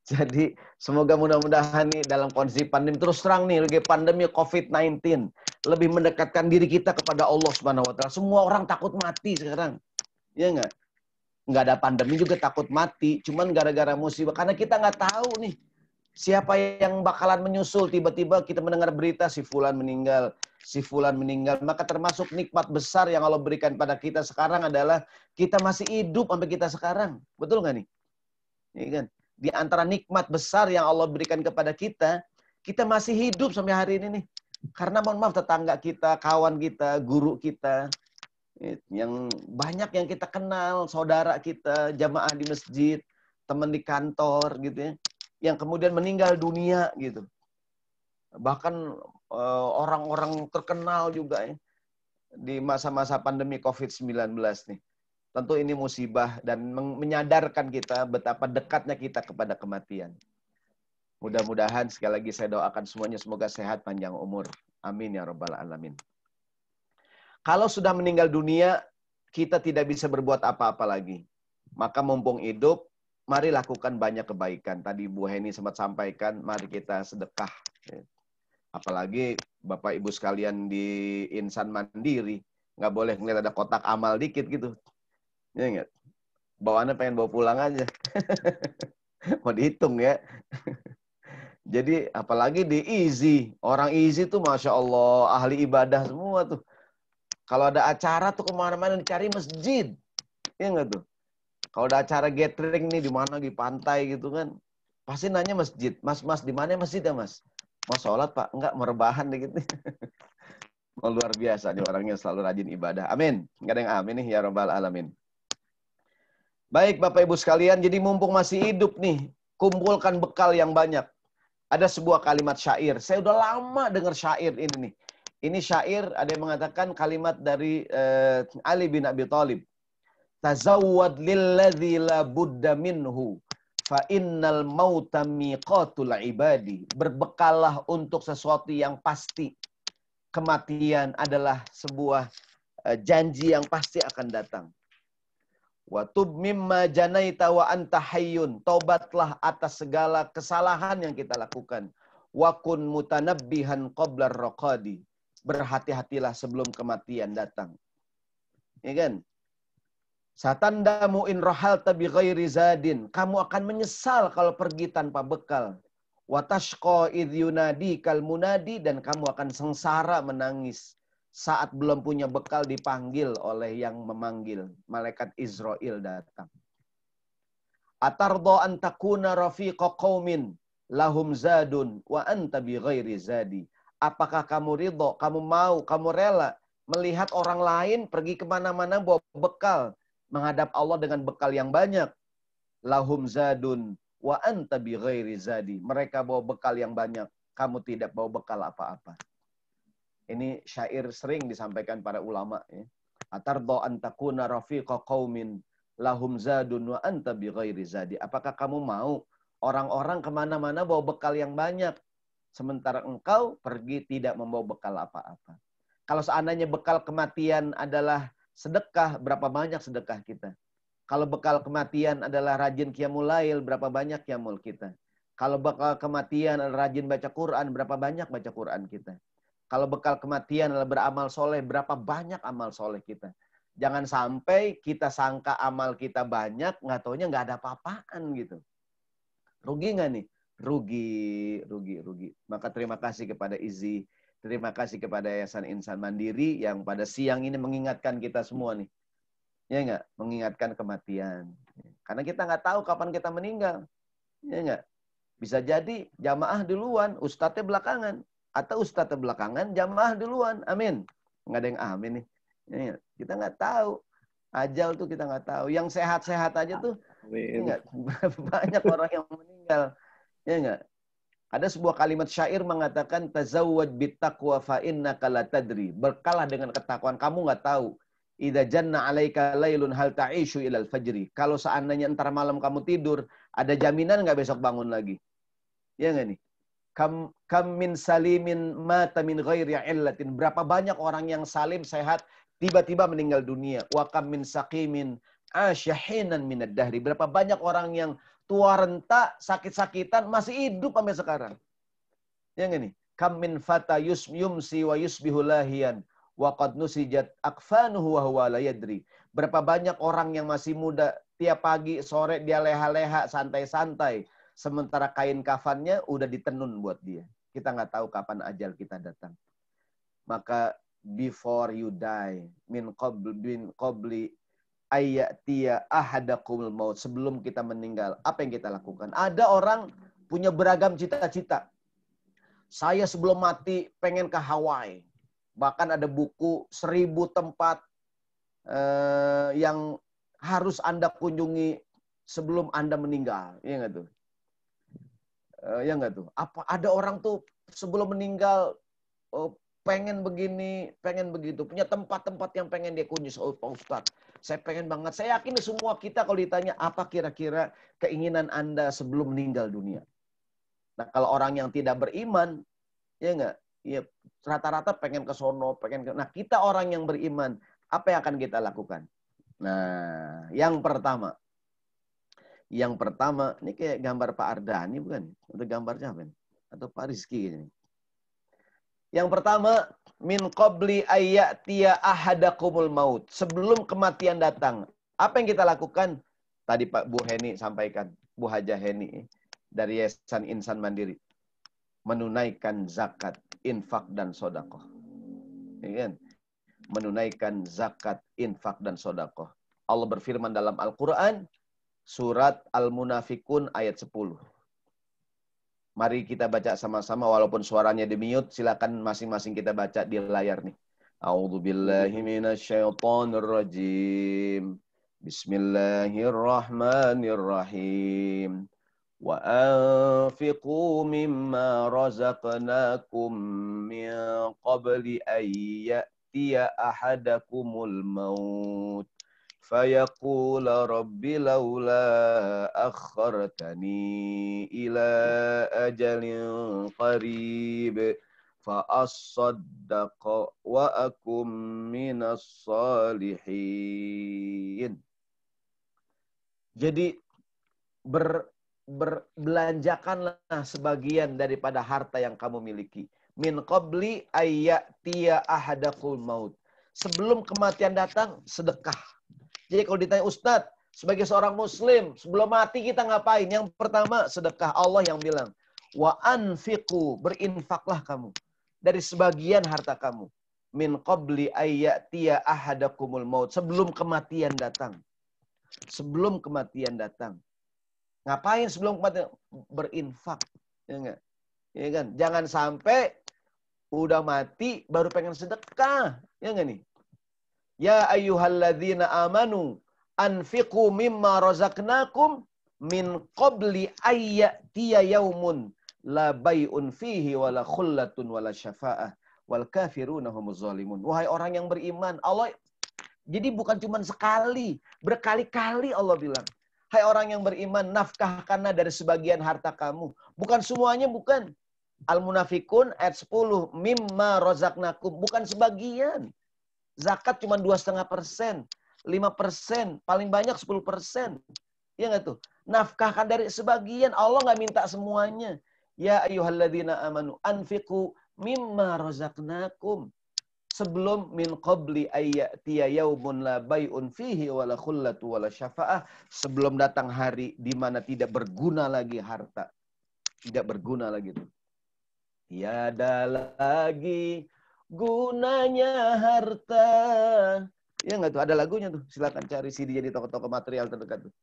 Jadi semoga mudah-mudahan nih dalam kondisi pandemi, terus terang nih lagi pandemi COVID-19 lebih mendekatkan diri kita kepada Allah Subhanahu wa taala. Semua orang takut mati sekarang. Ya enggak? Enggak ada pandemi juga takut mati, cuman gara-gara musibah karena kita nggak tahu nih siapa yang bakalan menyusul. Tiba-tiba kita mendengar berita si fulan meninggal, si fulan meninggal. Maka termasuk nikmat besar yang Allah berikan pada kita sekarang adalah kita masih hidup sampai kita sekarang. Betul nggak nih? Iya kan? Di antara nikmat besar yang Allah berikan kepada kita, kita masih hidup sampai hari ini nih. Karena mohon maaf tetangga kita, kawan kita, guru kita, yang banyak yang kita kenal, saudara kita, jamaah di masjid, teman di kantor gitu ya, yang kemudian meninggal dunia gitu. Bahkan orang-orang terkenal juga ya, di masa-masa pandemi COVID-19 nih. Tentu ini musibah dan menyadarkan kita betapa dekatnya kita kepada kematian. Mudah-mudahan sekali lagi saya doakan semuanya semoga sehat panjang umur. Amin ya rabbal alamin. Kalau sudah meninggal dunia, kita tidak bisa berbuat apa-apa lagi. Maka mumpung hidup, mari lakukan banyak kebaikan. Tadi Bu Heni sempat sampaikan, mari kita sedekah. Apalagi Bapak Ibu sekalian di Insan Mandiri, nggak boleh ngeliat ada kotak amal dikit gitu. Ya enggak? Bawaannya pengen bawa pulang aja. Mau dihitung ya. Jadi apalagi di Easy. Orang Easy tuh Masya Allah, ahli ibadah semua tuh. Kalau ada acara tuh kemana-mana dicari masjid. Ya enggak tuh? Kalau ada acara gathering nih di mana di pantai gitu kan. Pasti nanya masjid. Mas, di mana masjid ya mas? Mau sholat pak? Enggak, mau rebahan dikit nih. Luar biasa nih orangnya selalu rajin ibadah. Amin. Enggak ada yang amin nih ya rabbal alamin. Baik Bapak Ibu sekalian, jadi mumpung masih hidup nih, kumpulkan bekal yang banyak. Ada sebuah kalimat syair. Saya udah lama dengar syair ini nih. Ini syair ada yang mengatakan kalimat dari Ali bin Abi Thalib. Tazawwad lilladzi la budda minhu fa innal mauta miqatul ibadi. Berbekallah untuk sesuatu yang pasti. Kematian adalah sebuah janji yang pasti akan datang. Wa tub mimma janaita wa anta hayyun. Taubatlah atas segala kesalahan yang kita lakukan. Wa kun mutanabbihan qabla ar-raqadi. Berhati-hatilah sebelum kematian datang. Ya kan? Satandamu in rahalta bi ghairi zadin. Kamu akan menyesal kalau pergi tanpa bekal. Wa tashqa idh yunadikal munadi. Dan kamu akan sengsara menangis saat belum punya bekal dipanggil oleh yang memanggil. Malaikat Israel datang. Atardo an takuna rafiqa qaumin lahum zadun wa anta bi ghairi zadi. Apakah kamu ridho, kamu mau, kamu rela melihat orang lain pergi kemana-mana bawa bekal, menghadap Allah dengan bekal yang banyak. Lahum zadun wa anta bi ghairi zadi. Mereka bawa bekal yang banyak, kamu tidak bawa bekal apa-apa. Ini syair sering disampaikan para ulama. Ya. Atardo antakuna rafiqa qaumin lahum zadun wa anta bi ghairi zadi. Apakah kamu mau orang-orang kemana-mana bawa bekal yang banyak, sementara engkau pergi tidak membawa bekal apa-apa? Kalau seandainya bekal kematian adalah sedekah, berapa banyak sedekah kita? Kalau bekal kematian adalah rajin qiyamul lail, berapa banyak qiyamul kita? Kalau bekal kematian adalah rajin baca Quran, berapa banyak baca Quran kita? Kalau bekal kematian adalah beramal soleh, berapa banyak amal soleh kita? Jangan sampai kita sangka amal kita banyak, nggak taunya nggak ada apa-apaan gitu. Rugi nggak nih? Rugi. Maka terima kasih kepada Izzy, terima kasih kepada Yayasan Insan Mandiri yang pada siang ini mengingatkan kita semua nih. Ya nggak? Mengingatkan kematian. Karena kita nggak tahu kapan kita meninggal. Ya nggak? Bisa jadi jamaah duluan, ustadznya belakangan. Atau ustadznya belakangan, jamaah duluan. Amin. Nggak ada yang amin nih. Ya, kita nggak tahu. Ajal tuh kita nggak tahu. Yang sehat-sehat aja tuh ya banyak orang yang meninggal. Ya nggak? Ada sebuah kalimat syair mengatakan tazawwad bittaqwa fa innaka la tadri. Berkalah dengan ketakwaan, kamu nggak tahu. Idza janna 'alaika lailun hal ta'ishu ilal fajri. Kalau seandainya entar malam kamu tidur, ada jaminan nggak besok bangun lagi? Ya nggak nih? Kam min salimin mata min ghairi illatin. Berapa banyak orang yang salim sehat tiba-tiba meninggal dunia. Wa kam min saqimin asyahinan minad dahri. Berapa banyak orang yang tua renta, sakit-sakitan masih hidup sampai sekarang. Ya nggak nih? Kam min fata yumsi wa yusbihu lahiyan wa qad nusijat akfanuhu wa huwa la yadri. Berapa banyak orang yang masih muda tiap pagi sore dia leha-leha santai-santai. Sementara kain kafannya udah ditenun buat dia. Kita nggak tahu kapan ajal kita datang. Maka before you die, min qabli ayyatiya ahadakumul maut. Sebelum kita meninggal, apa yang kita lakukan? Ada orang punya beragam cita-cita. Saya sebelum mati pengen ke Hawaii. Bahkan ada buku 1000 tempat yang harus Anda kunjungi sebelum Anda meninggal. Iya nggak tuh? Ya nggak tuh? Apa ada orang tuh sebelum meninggal pengen begini, pengen begitu, punya tempat-tempat yang pengen dia kunjungi. Oh Pak Ustadz, saya pengen banget. Saya yakin semua kita kalau ditanya apa kira-kira keinginan Anda sebelum meninggal dunia. Nah kalau orang yang tidak beriman, ya nggak, ya rata-rata pengen ke sono, pengen ke. Nah kita orang yang beriman, apa yang akan kita lakukan? Nah yang pertama. Yang pertama, ini kayak gambar Pak Ardhani bukan? Atau gambar siapa? Atau Pak Rizky ini. Yang pertama, min qabli ayyatiya ahadakumul maut. Sebelum kematian datang. Apa yang kita lakukan? Tadi Pak Bu Heni sampaikan. Bu Hajah Heni dari Yayasan Insan Mandiri. Menunaikan zakat, infak, dan sodakoh. Ya kan? Menunaikan zakat, infak, dan sodakoh. Allah berfirman dalam Al-Quran, Surat Al-Munafikun ayat 10. Mari kita baca sama-sama walaupun suaranya di-mute. Silakan masing-masing kita baca di layar nih. A'udzubillahi minasyaitonir rajim. Bismillahirrahmanirrahim. Wa anfiqu mimma razaqnakum min qabli ayyatiya ahadakumul maut. فَيَقُولَ رَبِّ لَوْلَا أَخَّرْتَنِي إِلَى أَجَلٍ قَرِيبٍ فَأَصَّدَّقَ وَأَكُن مِّنَ الصَّالِحِينَ. Jadi belanjakanlah sebagian daripada harta yang kamu miliki. Min qabli ayyatiya ahadakumul maut. Sebelum kematian datang, sedekah. Jadi kalau ditanya Ustadz, sebagai seorang muslim, sebelum mati kita ngapain? Yang pertama, sedekah. Allah yang bilang, wa anfiqu, berinfaklah kamu dari sebagian harta kamu. Min qabli ayyatiya ahadakumul maut. Sebelum kematian datang. Sebelum kematian datang. Ngapain sebelum kematian? Berinfak. Ya enggak? Ya kan? Jangan sampai udah mati baru pengen sedekah. Ya enggak nih? Ya ayyuhalladzina amanu anfiqu mimma razaqnakum min qabli ayyatiya yaumun la bai'un fihi wala khullatun wala syafa'ah wal kafiruna humuz zalimun. Wahai orang yang beriman, Allah jadi bukan cuma sekali, berkali-kali Allah bilang, hai orang yang beriman, nafkahkanlah dari sebagian harta kamu. Bukan semuanya, bukan. Al-Munafikun ayat 10, mimma razaqnakum, bukan sebagian. Zakat cuma 2,5%, 5%, paling banyak 10%. Iya nggak tuh? Nafkahkan dari sebagian, Allah nggak minta semuanya. Ya ayyuhalladzina amanu anfiqu mimma razaqnakum. Sebelum min qabli ayyatiya yaumun la bai'un fihi wala khullatu wala syafa'ah. Sebelum datang hari di mana tidak berguna lagi harta. Tidak berguna lagi tuh. Tiada lagi gunanya harta. Ya enggak tuh? Ada lagunya tuh. Silakan cari CD-nya di toko-toko material terdekat tuh.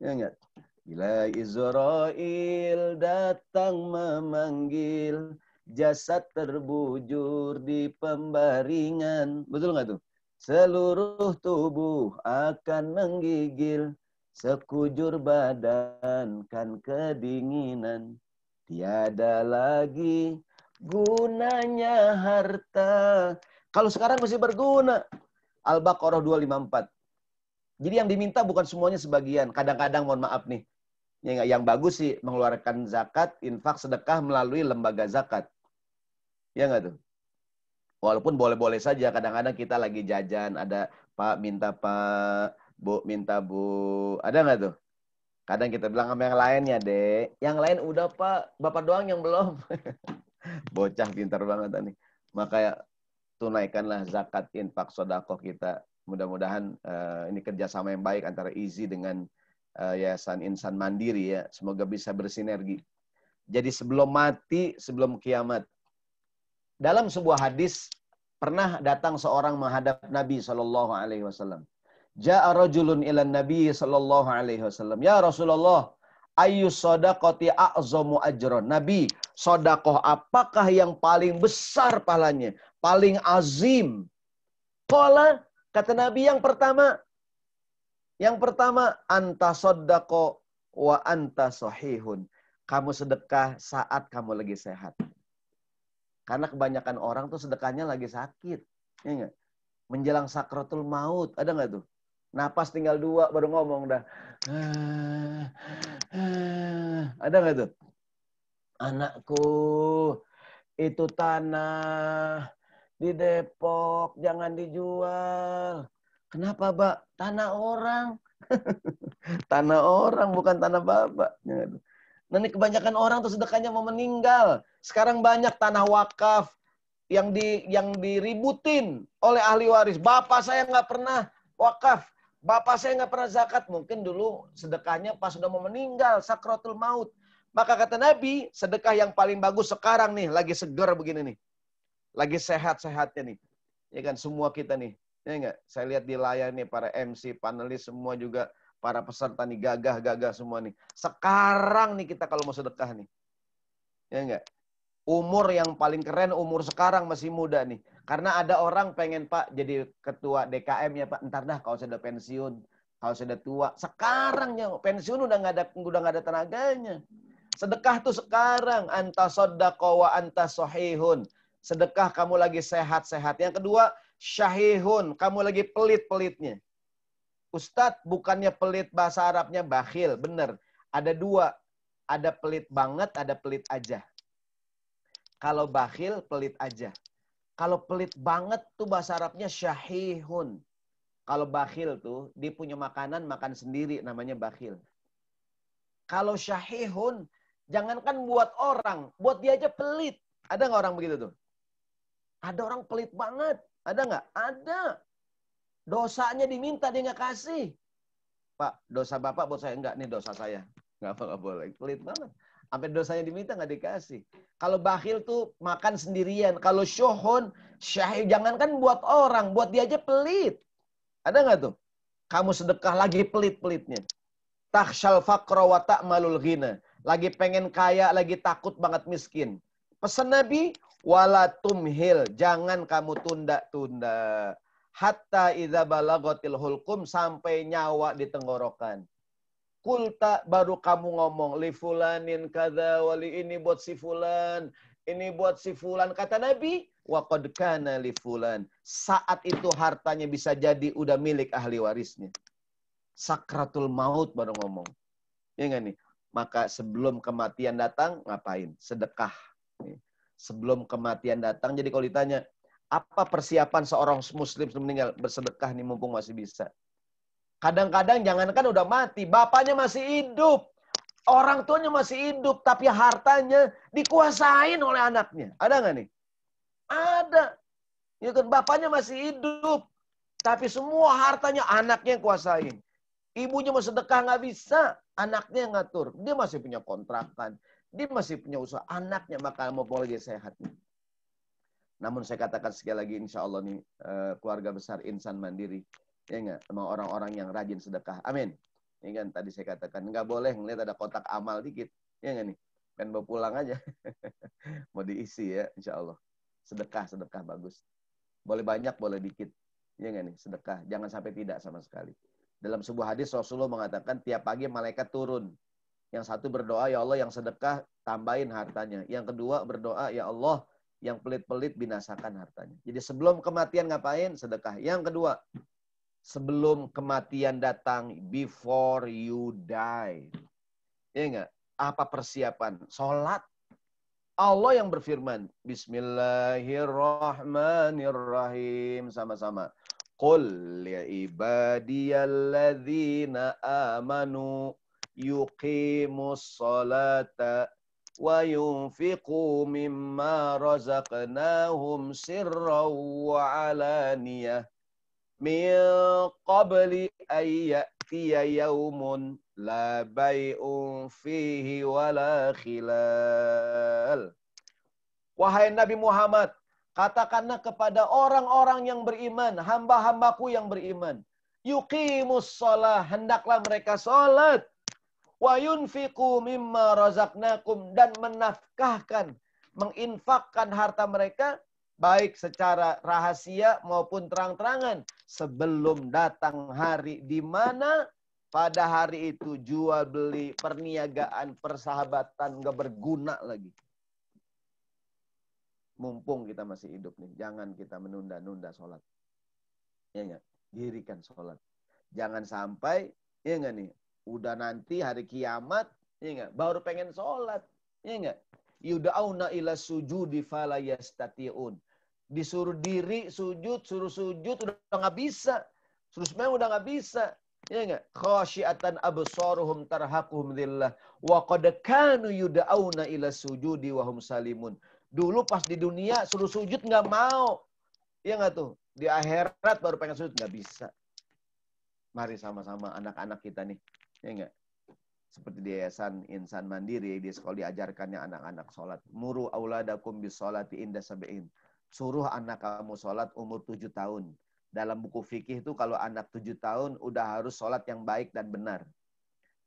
Ya enggak? Bila Israel datang memanggil, jasad terbujur di pembaringan. Betul nggak tuh? Seluruh tubuh akan menggigil, sekujur badan kan kedinginan. Tiada lagi gunanya harta. Kalau sekarang masih berguna. Al-Baqarah 254. Jadi yang diminta bukan semuanya sebagian. Kadang-kadang mohon maaf nih. Yang bagus sih mengeluarkan zakat, infak, sedekah melalui lembaga zakat. Ya nggak tuh? Walaupun boleh-boleh saja. Kadang-kadang kita lagi jajan, ada Pak minta Pak, Bu minta Bu. Ada nggak tuh? Kadang kita bilang sama yang lainnya, Dek. Yang lain udah Pak, Bapak doang yang belum. Bocah pintar banget nih. Maka tunaikanlah zakat, infak, sedekah kita. Mudah-mudahan ini kerjasama yang baik antara IZI dengan Yayasan Insan Mandiri ya. Semoga bisa bersinergi. Jadi sebelum mati, sebelum kiamat. Dalam sebuah hadis, pernah datang seorang menghadap Nabi SAW. Ja'a rajulun ilan Nabi SAW. Ya Rasulullah, ayyu sodaqati a'zamu ajron. Nabi, sodakoh apakah yang paling besar pahalanya? Paling azim? Qala, kata Nabi yang pertama, anta soddaqo wa anta sahihun. Kamu sedekah saat kamu lagi sehat. Karena kebanyakan orang tuh sedekahnya lagi sakit. Ya enggak? Menjelang sakratul maut. Ada nggak tuh? Napas tinggal 2 baru ngomong dah. Ada nggak tuh? Anakku, itu tanah di Depok jangan dijual. Kenapa, Mbak? Tanah orang. Tanah orang, bukan tanah Bapak. Nah, ini kebanyakan orang tuh sedekahnya mau meninggal. Sekarang banyak tanah wakaf yang diributin oleh ahli waris. Bapak saya nggak pernah wakaf. Bapak saya nggak pernah zakat. Mungkin dulu sedekahnya pas sudah mau meninggal, sakratul maut. Maka kata Nabi, sedekah yang paling bagus sekarang nih, lagi seger begini nih. Lagi sehat-sehatnya nih. Ya kan, semua kita nih. Ya enggak? Saya lihat di layar nih para MC, panelis semua juga, para peserta nih gagah-gagah semua nih. Sekarang nih kita kalau mau sedekah nih. Ya enggak? Umur yang paling keren umur sekarang masih muda nih. Karena ada orang pengen Pak jadi ketua DKM ya Pak. Ntar dah kalau saya udah pensiun, kalau saya udah tua. Sekarang ya pensiun udah nggak ada tenaganya. Sedekah tuh sekarang. Anta soddaqo wa anta sohihun. Sedekah kamu lagi sehat-sehat. Yang kedua, syahihun. Kamu lagi pelit-pelitnya. Ustadz, bukannya pelit bahasa Arabnya bakhil. Bener. Ada 2. Ada pelit banget, ada pelit aja. Kalau bakhil, pelit aja. Kalau pelit banget tuh bahasa Arabnya syahihun. Kalau bakhil tuh, dia punya makanan, makan sendiri. Namanya bakhil. Kalau syahihun, jangankan buat orang. Buat dia aja pelit. Ada nggak orang begitu tuh? Ada orang pelit banget. Ada nggak? Ada. Dosanya diminta, dia nggak kasih. Pak, dosa Bapak buat saya. Enggak, nih dosa saya. Nggak boleh. Pelit banget. Sampai dosanya diminta nggak dikasih. Kalau bakhil tuh makan sendirian. Kalau syuhun, syahih. Jangankan buat orang. Buat dia aja pelit. Ada nggak tuh? Kamu sedekah lagi pelit-pelitnya. Takhshal faqra wa ta'malul ghina. Lagi pengen kaya, lagi takut banget miskin. Pesan Nabi, wala tumhil, jangan kamu tunda-tunda. Hatta idza balagatil hulqum, sampai nyawa di tenggorokan. Kulta, baru kamu ngomong, li fulanin kada wali, ini buat si fulan, ini buat si fulan. Kata Nabi, wa qad kana li fulan. Saat itu hartanya bisa jadi udah milik ahli warisnya. Sakratul maut baru ngomong. Ya enggak nih? Maka sebelum kematian datang, ngapain? Sedekah. Sebelum kematian datang, jadi kalau ditanya, apa persiapan seorang muslim sebelum meninggal? Bersedekah nih mumpung masih bisa. Kadang-kadang jangankan udah mati, bapaknya masih hidup. Orang tuanya masih hidup, tapi hartanya dikuasain oleh anaknya. Ada nggak nih? Ada. Ya kan, bapaknya masih hidup, tapi semua hartanya anaknya yang kuasain. Ibunya mau sedekah nggak bisa, anaknya yang ngatur. Dia masih punya kontrakan, dia masih punya usaha, anaknya maka mau lagi sehat. Namun saya katakan sekali lagi, insya Allah nih keluarga besar insan mandiri. Ya enggak, sama orang-orang yang rajin sedekah. Amin. Ini kan tadi saya katakan, enggak boleh ngelihat ada kotak amal dikit. Ya enggak nih? Kan bawa pulang aja. Mau diisi ya, insya Allah. Sedekah bagus. Boleh banyak, boleh dikit. Ya enggak nih? Sedekah. Jangan sampai tidak sama sekali. Dalam sebuah hadis Rasulullah mengatakan, tiap pagi malaikat turun. Yang satu berdoa, ya Allah yang sedekah, tambahin hartanya. Yang kedua berdoa, ya Allah yang pelit-pelit binasakan hartanya. Jadi sebelum kematian ngapain? Sedekah. Yang kedua, sebelum kematian datang, before you die. Ya enggak? Apa persiapan? Salat. Allah yang berfirman, Bismillahirrahmanirrahim. Sama-sama. Qul ya ibadiyalladzina amanu yuqimus salata wa yunfiqu mimma razaqnahum sirran wa alaniyah. Min qabli ayyatiya yaumun la bay'un fihi wala khilal. Wahai Nabi Muhammad, katakanlah kepada orang-orang yang beriman, hamba-hambaku yang beriman, yuqimus shalah, hendaklah mereka salat, wa yunfiqu mimma razaqnakum, dan menafkahkan, menginfakkan harta mereka baik secara rahasia maupun terang-terangan sebelum datang hari di mana pada hari itu jual beli, perniagaan, persahabatan nggak berguna lagi. Mumpung kita masih hidup nih, jangan kita menunda-nunda sholat. Ya enggak? Dirikan sholat. Jangan sampai, ya enggak nih, udah nanti hari kiamat, ya enggak, baru pengen sholat. Ya enggak? Yuda'auna ila sujudi fala yastati'un. Disuruh diri, sujud, suruh sujud, udah nggak bisa. Suruh sembahyang udah nggak bisa. Ya enggak? Khasyiatan absaruhum tarhaquhum dhillah. Wa qad kanu yuda'auna ila sujudi wa hum salimun. Dulu pas di dunia suruh sujud nggak mau. Iya nggak tuh? Di akhirat baru pengen sujud, nggak bisa. Mari sama-sama anak-anak kita nih. Ya enggak? Seperti di Yayasan Insan Mandiri, di sekolah diajarkannya anak-anak sholat. Muru auladakum bis sholati inda sab'in. Suruh anak kamu sholat umur 7 tahun. Dalam buku fikih itu kalau anak 7 tahun udah harus sholat yang baik dan benar.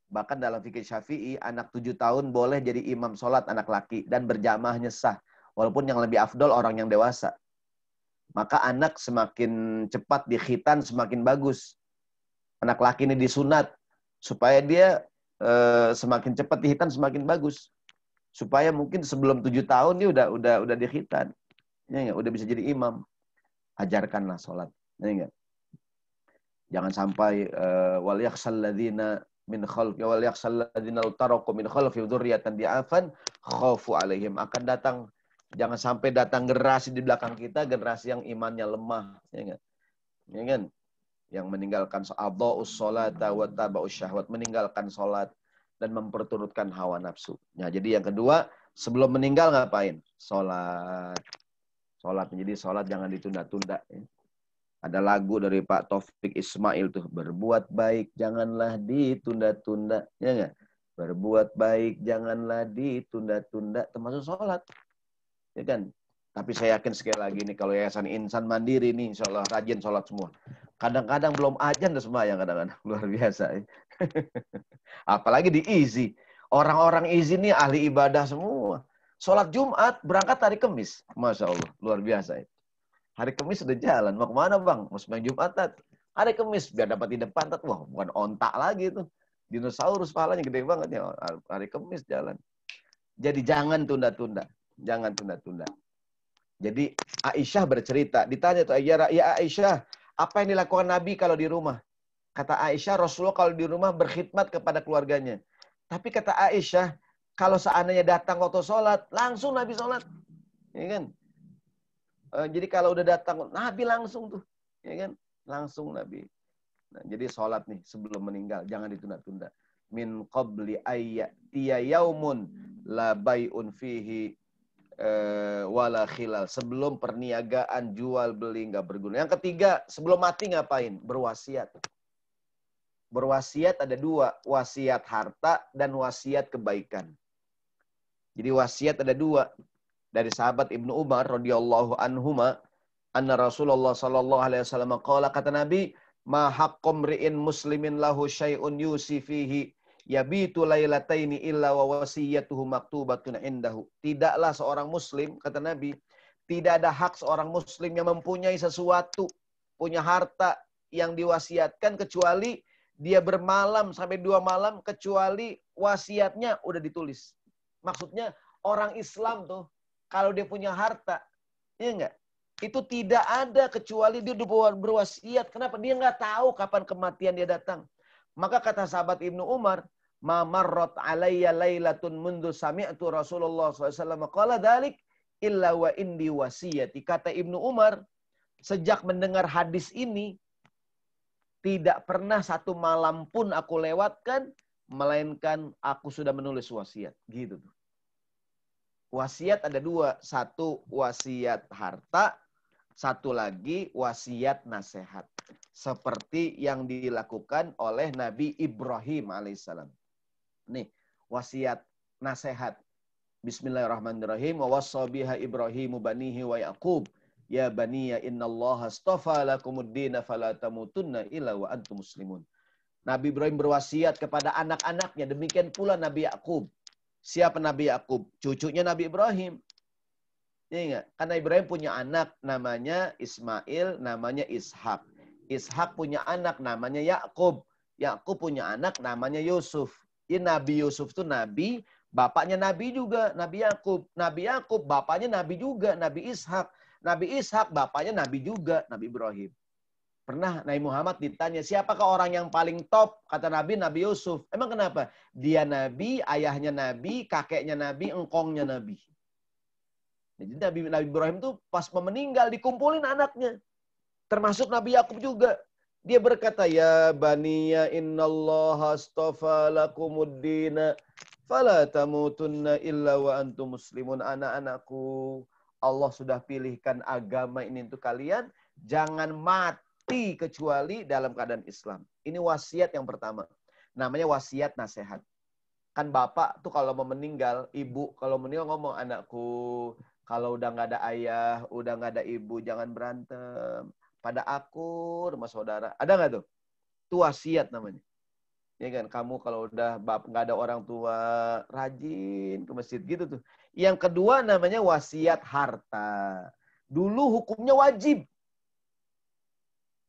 Bahkan dalam fikih Syafi'i, anak 7 tahun boleh jadi imam sholat anak laki dan berjamaahnya sah. Walaupun yang lebih afdol orang yang dewasa. Maka anak semakin cepat dikhitan semakin bagus. Anak laki ini disunat supaya dia semakin cepat dikhitan semakin bagus. Supaya mungkin sebelum 7 tahun dia udah dikhitan. Ya enggak? Udah bisa jadi imam. Ajarkanlah sholat. Ya enggak? Jangan sampai wal yakhshal ladzina min khalfi wal yakhshal ladzina taraku min khalfi dzurriyyatan di'afan khaufu alaihim. Akan datang, jangan sampai datang generasi di belakang kita, generasi yang imannya lemah. Ya enggak? Ya kan? Yang meninggalkan adha'us sholata wa taba'us syahwat, meninggalkan sholat dan memperturutkan hawa nafsu. Nah, jadi yang kedua, sebelum meninggal ngapain? Sholat. Sholat. Jadi sholat jangan ditunda-tunda. Ya. Ada lagu dari Pak Taufik Ismail tuh, berbuat baik janganlah ditunda-tunda. Ya enggak? Berbuat baik janganlah ditunda-tunda, termasuk sholat. Ya kan? Tapi saya yakin sekali lagi nih, kalau Yayasan Insan Mandiri nih, insya Allah rajin sholat semua. Kadang-kadang belum ajan udah sembahyang kadang-kadang. Luar biasa. Ya. Apalagi di easy. Orang-orang izin nih ahli ibadah semua. Sholat Jumat, berangkat hari Kamis. Masya Allah, luar biasa itu. Hari Kamis sudah jalan. Mau kemana bang? Mau sembahyang Jumat, Tat. Hari Kamis, biar dapat di depan, Tat. Wah, bukan ontak lagi itu. Dinosaurus pahalanya gede banget ya. Hari Kamis jalan. Jadi jangan tunda-tunda. Jangan tunda-tunda. Jadi Aisyah bercerita. Ditanya tuh, ya Aisyah, apa yang dilakukan Nabi kalau di rumah? Kata Aisyah, Rasulullah kalau di rumah berkhidmat kepada keluarganya. Tapi kata Aisyah, kalau seandainya datang waktu sholat, langsung Nabi sholat. Ya kan? Jadi kalau udah datang, Nabi langsung tuh. Ya kan? Langsung Nabi. Nah, jadi sholat nih sebelum meninggal. Jangan ditunda-tunda. Min qabli ayyatiya yaumun la bay'un fihi wala khilal. Sebelum perniagaan, jual, beli, nggak berguna. Yang ketiga, sebelum mati ngapain? Berwasiat. Berwasiat ada dua. Wasiat harta dan wasiat kebaikan. Jadi wasiat ada dua. Dari sahabat Ibnu Umar radhiyallahu anhuma, anna Rasulullah sallallahu alaihi wasallam qala, kata Nabi, ma haqqum ri'in muslimin lahu syai'un yusi fihi yabitu lailataini illa wa wasiyatuhu maktubatun indahu. Tidaklah seorang muslim, kata Nabi, tidak ada hak seorang muslim yang mempunyai sesuatu, punya harta yang diwasiatkan kecuali dia bermalam sampai 2 malam, kecuali wasiatnya udah ditulis. Maksudnya orang Islam tuh kalau dia punya harta, ya enggak? Itu tidak ada kecuali dia berwasiat. Kenapa? Dia enggak tahu kapan kematian dia datang. Maka kata sahabat Ibnu Umar, ma marrat alayya lailatun mundu sami'tu Rasulullah SAW qala dzalik illa wa indi wasiyati. Kata Ibnu Umar, sejak mendengar hadis ini, tidak pernah satu malam pun aku lewatkan, melainkan aku sudah menulis wasiat. Gitu tuh. Wasiat ada dua. Satu wasiat harta, satu lagi wasiat nasihat. Seperti yang dilakukan oleh Nabi Ibrahim alaihissalam. Nih, wasiat nasihat. Bismillahirrahmanirrahim. Wa wassa biha Ibrahimu banihi wa Yaqub. Ya baniya innallaha astafa lakumuddina fala tamutunna illa wa antum muslimun. Nabi Ibrahim berwasiat kepada anak-anaknya. Demikian pula Nabi Yaqub. Siapa Nabi Yaqub? Cucunya Nabi Ibrahim. Ingat, karena Ibrahim punya anak namanya Ismail, namanya Ishak. Ishak punya anak namanya Yakub. Yakub punya anak namanya Yusuf. Ini Nabi Yusuf itu nabi, bapaknya nabi juga, Nabi Yakub. Nabi Yakub bapaknya nabi juga, Nabi Ishak. Nabi Ishak bapaknya nabi juga, Nabi Ibrahim. Pernah Nabi Muhammad ditanya, siapakah orang yang paling top? Kata Nabi, Nabi Yusuf. Emang kenapa? Dia Nabi, ayahnya Nabi, kakeknya Nabi, engkongnya Nabi. Jadi Nabi Ibrahim itu pas meninggal, dikumpulin anaknya. Termasuk Nabi Yakub juga. Dia berkata, ya baniya innallaha astafa lakumuddina fala tamutunna illa wa antum muslimun. Anak-anakku, Allah sudah pilihkan agama ini untuk kalian. Jangan mati kecuali dalam keadaan Islam. Ini wasiat yang pertama. Namanya wasiat nasihat. Kan bapak tuh kalau mau meninggal, ibu kalau meninggal ngomong, anakku, kalau udah nggak ada ayah, udah nggak ada ibu, jangan berantem. Pada aku sama saudara. Ada nggak tuh? Itu wasiat namanya. Ya kan, kamu kalau udah nggak ada orang tua, rajin ke masjid gitu tuh. Yang kedua namanya wasiat harta. Dulu hukumnya wajib.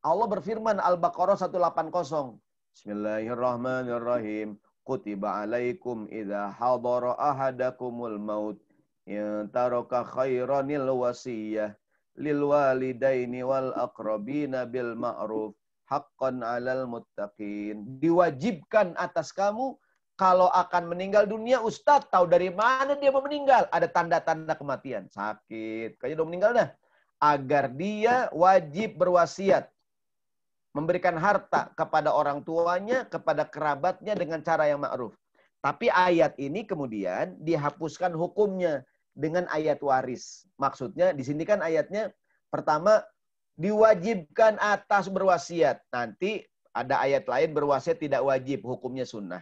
Allah berfirman Al-Baqarah 180. Bismillahirrahmanirrahim. Kutiba alaikum idza hadara ahadakumul maut in taraka khairanil wasiyah lil walidaini wal aqrabina bil ma'ruf haqqan 'alal muttaqin. Diwajibkan atas kamu kalau akan meninggal dunia, Ustadz tahu dari mana dia mau meninggal? Ada tanda-tanda kematian, sakit, kayaknya udah meninggal dah. Agar dia wajib berwasiat. Memberikan harta kepada orang tuanya, kepada kerabatnya dengan cara yang ma'ruf. Tapi ayat ini kemudian dihapuskan hukumnya dengan ayat waris. Maksudnya di sini kan ayatnya pertama diwajibkan atas berwasiat. Nanti ada ayat lain berwasiat tidak wajib, hukumnya sunnah.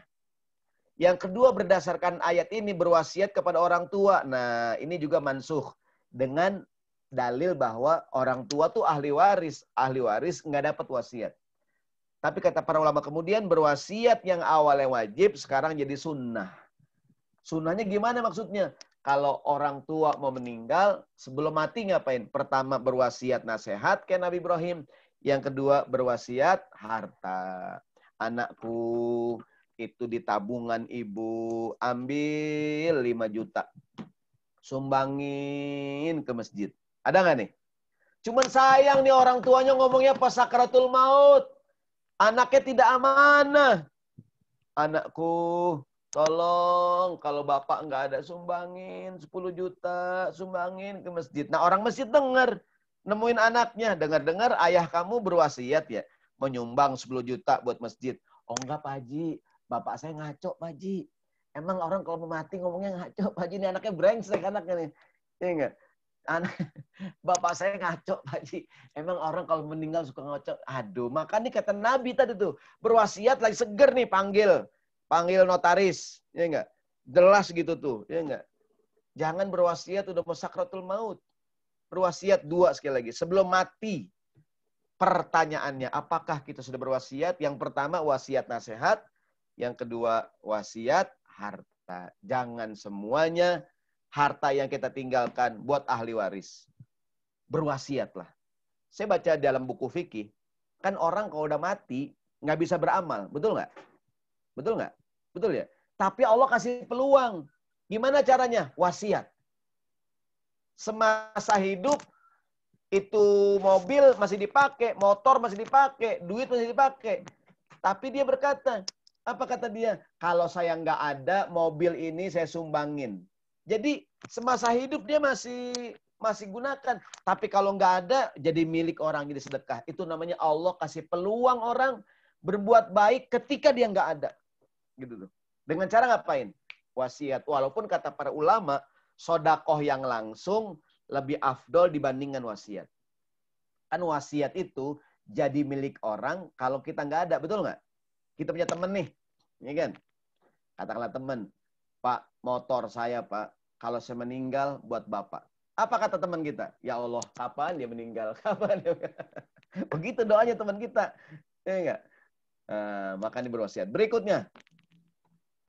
Yang kedua berdasarkan ayat ini berwasiat kepada orang tua. Nah ini juga mansuh dengan dalil bahwa orang tua tuh ahli waris. Ahli waris nggak dapat wasiat. Tapi kata para ulama kemudian berwasiat yang awalnya wajib sekarang jadi sunnah. Sunnahnya gimana maksudnya? Kalau orang tua mau meninggal, sebelum mati ngapain? Pertama berwasiat nasihat kayak Nabi Ibrahim. Yang kedua berwasiat harta. Anakku, itu di tabungan ibu, ambil 5 juta. Sumbangin ke masjid. Ada nggak nih? Cuman sayang nih orang tuanya ngomongnya pas sakaratul maut. Anaknya tidak amanah. Anakku, tolong kalau bapak nggak ada sumbangin 10 juta, sumbangin ke masjid. Nah orang masjid dengar, nemuin anaknya. Dengar-dengar ayah kamu berwasiat ya, menyumbang 10 juta buat masjid. Oh enggak Pak Haji, bapak saya ngaco Pak Haji. Emang orang kalau mau mati ngomongnya ngaco Pak Haji, ini anaknya brengsek anaknya nih. Iya enggak? Anak, bapak saya ngaco Pak Haji. Emang orang kalau meninggal suka ngaco. Aduh, makanya kata Nabi tadi tuh, berwasiat lagi seger nih panggil notaris, ya enggak? Jelas gitu tuh, ya enggak? Jangan berwasiat udah mau sakratul maut. Berwasiat 2 sekali lagi. Sebelum mati, pertanyaannya, apakah kita sudah berwasiat? Yang pertama, wasiat nasihat. Yang kedua, wasiat harta. Jangan semuanya harta yang kita tinggalkan buat ahli waris. Berwasiatlah. Saya baca dalam buku fikih, kan orang kalau udah mati, nggak bisa beramal. Betul nggak? Betul nggak? Betul ya? Tapi Allah kasih peluang. Gimana caranya? Wasiat. Semasa hidup, itu mobil masih dipakai, motor masih dipakai, duit masih dipakai. Tapi dia berkata, apa kata dia? Kalau saya nggak ada, mobil ini saya sumbangin. Jadi semasa hidup dia masih gunakan. Tapi kalau nggak ada, jadi milik orang, jadi sedekah. Itu namanya Allah kasih peluang orang berbuat baik ketika dia nggak ada. Gitu tuh. Dengan cara ngapain? Wasiat. Walaupun kata para ulama, sodakoh yang langsung lebih afdol dibandingkan wasiat. Kan wasiat itu jadi milik orang kalau kita nggak ada, betul nggak? Kita punya temen nih, ya kan? Katakanlah temen, Pak, motor saya Pak, kalau saya meninggal buat Bapak. Apa kata teman kita? Ya Allah, kapan dia meninggal? Kapan dia? Begitu doanya teman kita, ya enggak? Makanya berwasiat. Berikutnya,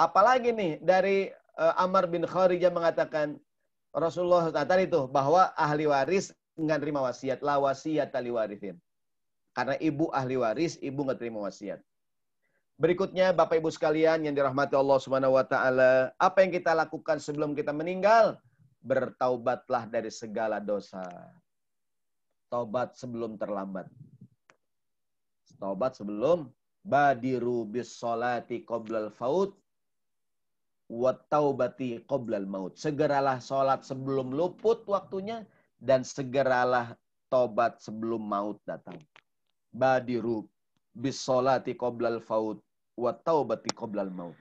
apalagi nih dari Ammar bin Kharijah mengatakan Rasulullah tadi itu bahwa ahli waris nggak terima wasiat, la wasiat ahli warithin. Karena ibu ahli waris, ibu nggak terima wasiat. Berikutnya, Bapak Ibu sekalian yang dirahmati Allah Subhanahu wa taala, apa yang kita lakukan sebelum kita meninggal? Bertaubatlah dari segala dosa. Taubat sebelum terlambat. Taubat sebelum badiru bis sholati qoblal faut wa taubati qoblal maut. Segeralah sholat sebelum luput waktunya dan segeralah taubat sebelum maut datang. Badiru bis sholati qoblal faut wa taubati qoblal maut.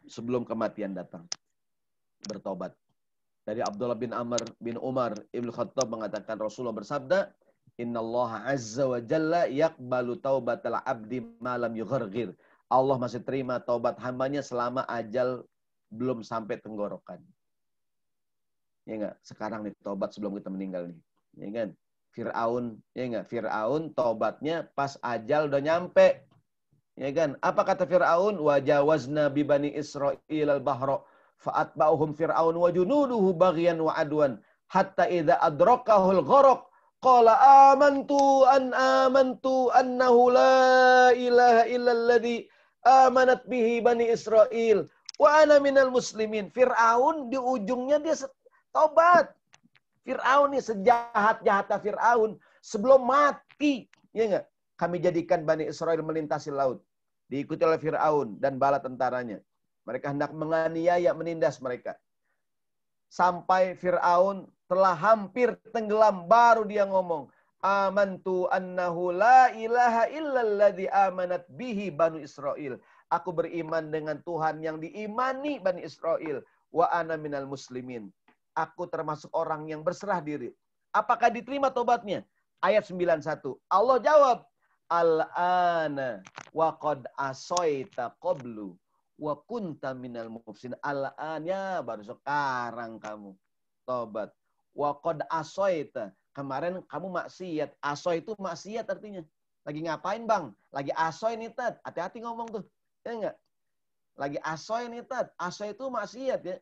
Sebelum kematian datang. Bertobat. Dari Abdullah bin Amr bin Umar Ibnu Khattab mengatakan Rasulullah bersabda, "Innallaha azza wa jalla yaqbalu taubatal abdi ma lam yugharghir." Allah masih terima taubat hambanya selama ajal belum sampai tenggorokan. Ya enggak? Sekarang nih taubat sebelum kita meninggal nih. Ya kan? Fir'aun, ya enggak? Fir'aun taubatnya pas ajal udah nyampe. Ya kan? Apa kata Fir'aun? Wa jawazna bi bani Israil al-bahra fa'atba'uhum Fir'aun wa junuduhu baghyan wa adwan hatta idza adrakahul gharq qala amantu annahu la ilaha illalladzi amanat bihi bani Israil wa ana minal muslimin. Fir'aun di ujungnya dia taubat. Fir'aun nih sejahat-jahatnya Fir'aun sebelum mati, ya enggak? Kami jadikan Bani Israel melintasi laut. Diikuti oleh Fir'aun dan bala tentaranya. Mereka hendak menganiaya, menindas mereka. Sampai Fir'aun telah hampir tenggelam, baru dia ngomong, amantu annahu la ilaha illalladzi amanat bihi Bani Israel. Aku beriman dengan Tuhan yang diimani Bani Israel. Wa ana minal muslimin. Aku termasuk orang yang berserah diri. Apakah diterima tobatnya? Ayat 91. Allah jawab, al-ana wa qad asoita qablu wa kunta minal mufsin. Al-anya baru sekarang kamu tobat. Wa qad asoita. Kemarin kamu maksiat. Asoy itu maksiat artinya. Lagi ngapain bang? Lagi asoy nih Tat. Hati-hati ngomong tuh. Ya enggak? Lagi asoy nih Tat. Asoy itu maksiat ya.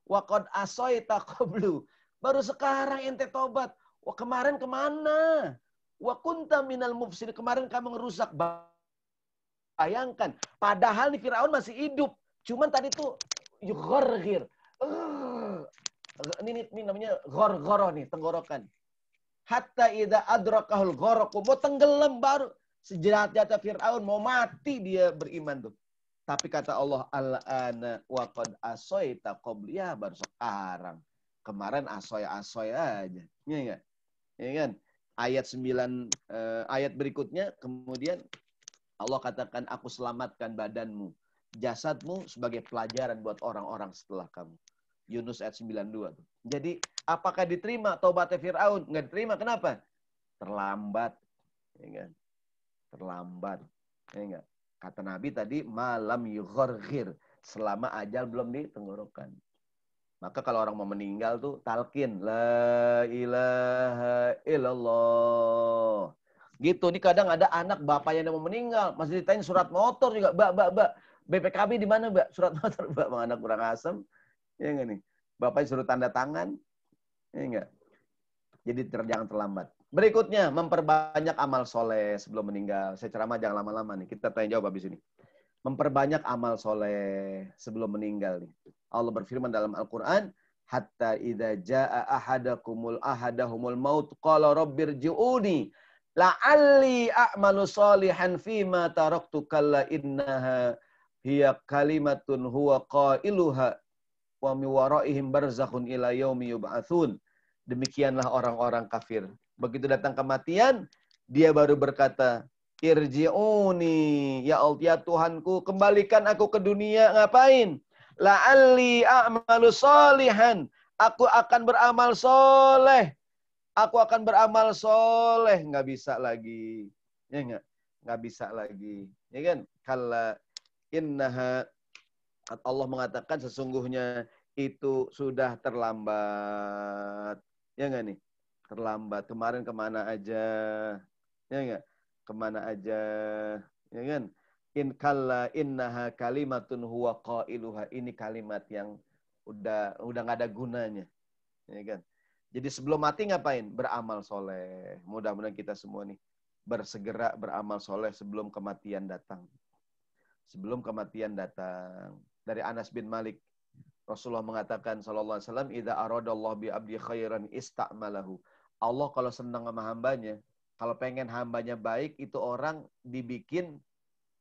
Wa qad asaita qablu. Baru sekarang ente tobat. Wah, kemarin kemana? Wa kunta minal mufsidin. Kemarin kamu ngerusak. Bayangkan, padahal nih Firaun masih hidup. Cuman tadi tuh yugharghir. Ini namanya ghorghoroh nih, tenggorokan. Hatta idza adrakahul gharq, mau tenggelam baru sejahat-jahatnya Firaun, mau mati dia beriman tuh. Tapi kata Allah, al-ana wa qad asaita qabli, ya baru sekarang. Kemarin asoy-asoy aja. Iya enggak? Ya kan? Ayat 9 ayat berikutnya kemudian Allah katakan, aku selamatkan badanmu, jasadmu sebagai pelajaran buat orang-orang setelah kamu. Yunus ayat 92. Jadi apakah diterima taubatnya Fir'aun? Enggak diterima. Kenapa? Terlambat. Ya kan? Terlambat. Ya enggak? Kata Nabi tadi, malam yugharghir. Selama ajal belum ditenggorokan. Maka kalau orang mau meninggal tuh talqin. La ilaha illallah. Gitu. Ini kadang ada anak bapaknya yang mau meninggal. Masih ditanya surat motor juga. Mbak. BPKB di mana, Mbak? Surat motor, Mbak. Anak kurang asem. Ya enggak nih? Bapaknya suruh tanda tangan. Ya enggak? Jadi jangan terlambat. Berikutnya, memperbanyak amal soleh sebelum meninggal. Saya ceramah jangan lama-lama nih. Kita tanya jawab habis ini. Memperbanyak amal soleh sebelum meninggal nih. Allah berfirman dalam Al-Quran, hatta idza jaa ahadahumul maut qala rabbirji'uni la'alli a'malu salihan fima taraktu kalla innaha hiya kalimatun huwa qailuha wa mi waraihim barzakhun ila yaumi yub'atsun. Demikianlah orang-orang kafir. Begitu datang kematian, dia baru berkata, irji'uni, ya Allah, ya Tuhanku, kembalikan aku ke dunia. Ngapain? La'alli a'malu salihan. Aku akan beramal soleh. Aku akan beramal soleh. Nggak bisa lagi. Ya nggak? Nggak bisa lagi. Ya kan? Kalla innaha, Allah mengatakan sesungguhnya itu sudah terlambat. Ya nggak nih? Terlambat. Kemarin kemana aja? Ya nggak? Kemana aja? Ya kan? In kalla innaha kalimatun huwa qailuha. Ini kalimat yang udah nggak ada gunanya. Ya kan? Jadi sebelum mati ngapain? Beramal soleh. Mudah-mudahan kita semua nih bersegera beramal soleh sebelum kematian datang. Sebelum kematian datang. Dari Anas bin Malik, Rasulullah mengatakan sallallahu alaihi wasallam, idza aradallahu bi abdi khairan ista'malahu. Allah kalau senang sama hambanya, kalau pengen hambanya baik, itu orang dibikin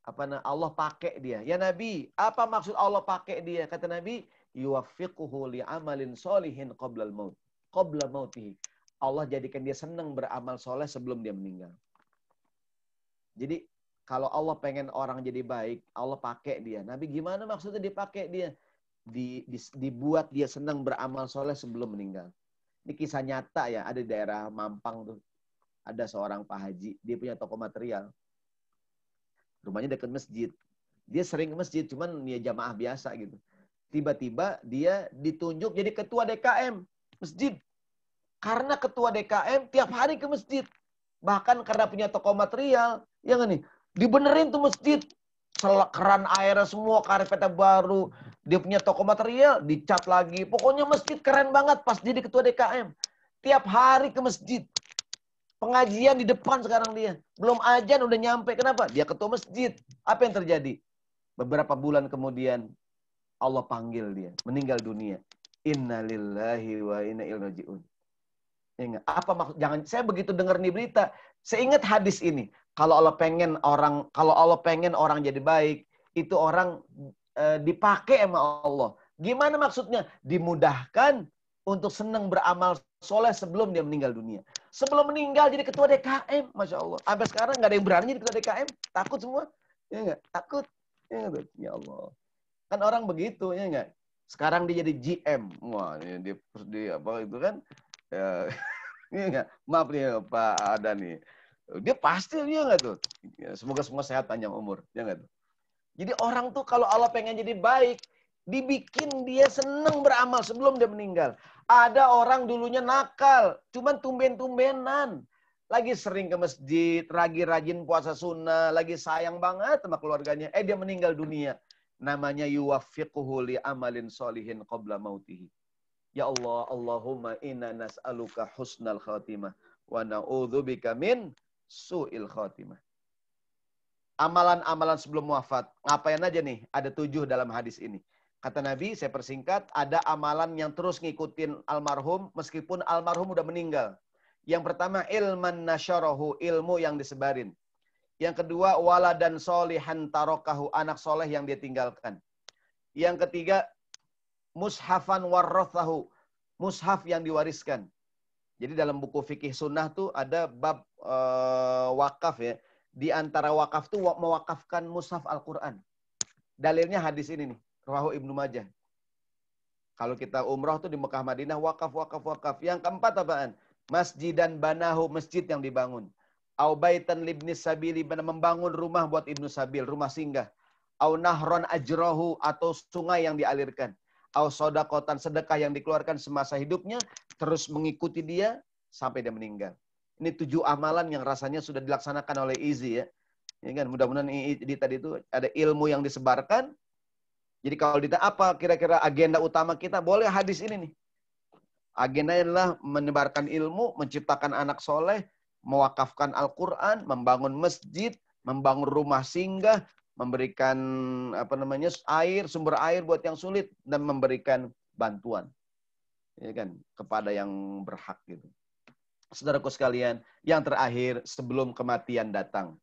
Allah pakai dia. Ya Nabi, apa maksud Allah pakai dia? Kata Nabi, yuwaffiquhu li amalin solihin qoblal maut. Qabla mautihi. Allah jadikan dia senang beramal soleh sebelum dia meninggal. Jadi kalau Allah pengen orang jadi baik, Allah pakai dia. Nabi gimana maksudnya dipakai dia? Dibuat dia senang beramal soleh sebelum meninggal. Ini kisah nyata ya, ada di daerah Mampang tuh. Ada seorang Pak Haji, dia punya toko material. Rumahnya dekat masjid. Dia sering ke masjid, cuman dia jamaah biasa gitu. Tiba-tiba dia ditunjuk jadi ketua DKM masjid. Karena ketua DKM tiap hari ke masjid. Bahkan karena punya toko material, ya nggak nih? Dibenerin tuh masjid. Keran airnya semua, karpetnya baru. Dia punya toko material, dicat lagi. Pokoknya masjid keren banget pas jadi ketua DKM. Tiap hari ke masjid. Pengajian di depan sekarang dia. Belum ajan udah nyampe. Kenapa? Dia ketua masjid. Apa yang terjadi? Beberapa bulan kemudian Allah panggil dia. Meninggal dunia. Inna lillahi wa inna ilaihi raji'un. Ingat, apa maksud? Jangan, saya begitu dengar nih berita, saya ingat hadis ini. Kalau Allah pengen orang jadi baik, itu orang dipakai sama Allah. Gimana maksudnya? Dimudahkan untuk senang beramal soleh sebelum dia meninggal dunia. Sebelum meninggal jadi ketua DKM, Masya Allah. Sampai sekarang nggak ada yang berani jadi ketua DKM, takut semua. Ya enggak? Takut. Ya, enggak? Ya Allah. Kan orang begitu, ya enggak? Sekarang dia jadi GM. Wah, dia apa itu kan? Ya, ya, maaf nih Pak Ada nih. Dia pasti dia nggak tuh. Ya, semoga semua sehat panjang umur, ya nggak tuh. Jadi orang tuh kalau Allah pengen jadi baik, dibikin dia seneng beramal sebelum dia meninggal. Ada orang dulunya nakal, cuman tumben-tumbenan. Lagi sering ke masjid, lagi rajin puasa sunnah, lagi sayang banget sama keluarganya. Dia meninggal dunia. namanya yuwaffiquhu li amalin solihin qabla mautihi. Ya Allah, Allahumma inna nas'aluka husnal khatimah wa na'udzubika min su'il khatimah. Amalan-amalan sebelum wafat. Ngapain aja nih? Ada 7 dalam hadis ini. Kata Nabi, saya persingkat, ada amalan yang terus ngikutin almarhum meskipun almarhum udah meninggal. Yang pertama, ilman nasyarahu, ilmu yang disebarin. Yang kedua, waladan solihan tarokahu, anak soleh yang dia tinggalkan. Yang ketiga, mushafan warrathahu, mushaf yang diwariskan. Jadi dalam buku fikih sunnah tuh ada bab wakaf ya. Di antara wakaf tuh mewakafkan mushaf Al-Quran. Dalilnya hadis ini nih, rawahu Ibnu Majah. Kalau kita umrah tuh di Mekah Madinah, wakaf. Yang keempat apaan? Masjidan banahu, masjid yang dibangun. Au baitan libni sabili, membangun rumah buat Ibnu Sabil, rumah singgah. Au nahron ajrohu, atau sungai yang dialirkan. Au sodakotan, sedekah yang dikeluarkan semasa hidupnya, terus mengikuti dia sampai dia meninggal. Ini 7 amalan yang rasanya sudah dilaksanakan oleh Izzy ya. Ya kan, mudah-mudahan di tadi itu ada ilmu yang disebarkan. Jadi kalau ditanya apa kira-kira agenda utama kita, boleh hadis ini nih. Agendanya adalah menyebarkan ilmu, menciptakan anak soleh, mewakafkan Al-Quran, membangun masjid, membangun rumah singgah, memberikan air, sumber air buat yang sulit, dan memberikan bantuan, ya kan, kepada yang berhak gitu. Saudaraku sekalian, yang terakhir sebelum kematian datang,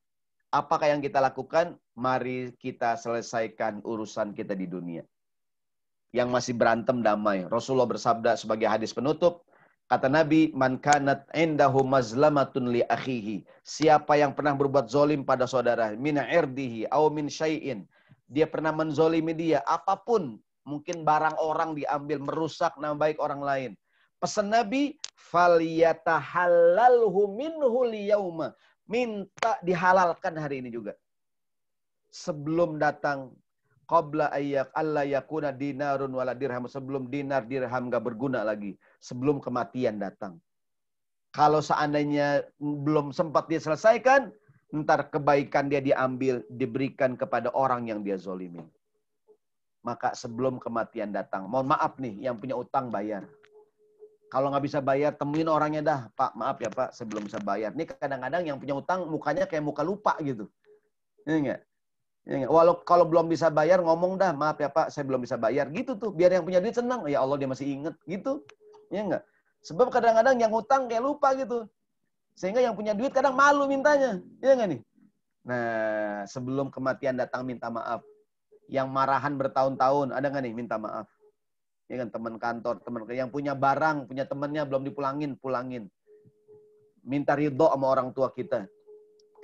apakah yang kita lakukan? Mari kita selesaikan urusan kita di dunia. Yang masih berantem damai. Rasulullah bersabda sebagai hadis penutup, kata Nabi, man kanat indahu mazlamatun li akhihi. Siapa yang pernah berbuat zolim pada saudara, min irdihi aw min syai'in. Dia pernah menzolimi dia, apapun, mungkin barang orang diambil, merusak nama baik orang lain. Pesan Nabi, falyatahallalhu minhu liyauma. Minta dihalalkan hari ini juga. Sebelum datang qabla ayyak alla yakuna dinarun wala dirham, sebelum dinar dirham enggak berguna lagi, sebelum kematian datang. Kalau seandainya belum sempat dia selesaikan, ntar kebaikan dia diambil, diberikan kepada orang yang dia zolimi. Maka sebelum kematian datang, mohon maaf nih, yang punya utang bayar. Kalau nggak bisa bayar, temuin orangnya dah. Pak, maaf ya Pak, saya belum bisa bayar. Ini kadang-kadang yang punya utang mukanya kayak muka lupa gitu. Ini enggak? Walau kalau belum bisa bayar, ngomong dah, maaf ya Pak, saya belum bisa bayar. Gitu tuh, biar yang punya duit senang. Ya Allah, dia masih inget. Gitu. Ya enggak? Sebab kadang-kadang yang utang kayak lupa gitu. Sehingga yang punya duit kadang malu mintanya. Ya enggak nih? Nah, sebelum kematian datang minta maaf. Yang marahan bertahun-tahun, ada nggak nih minta maaf? Ya kan, teman kantor, teman yang punya barang, punya temannya belum dipulangin, pulangin. Minta ridho sama orang tua kita.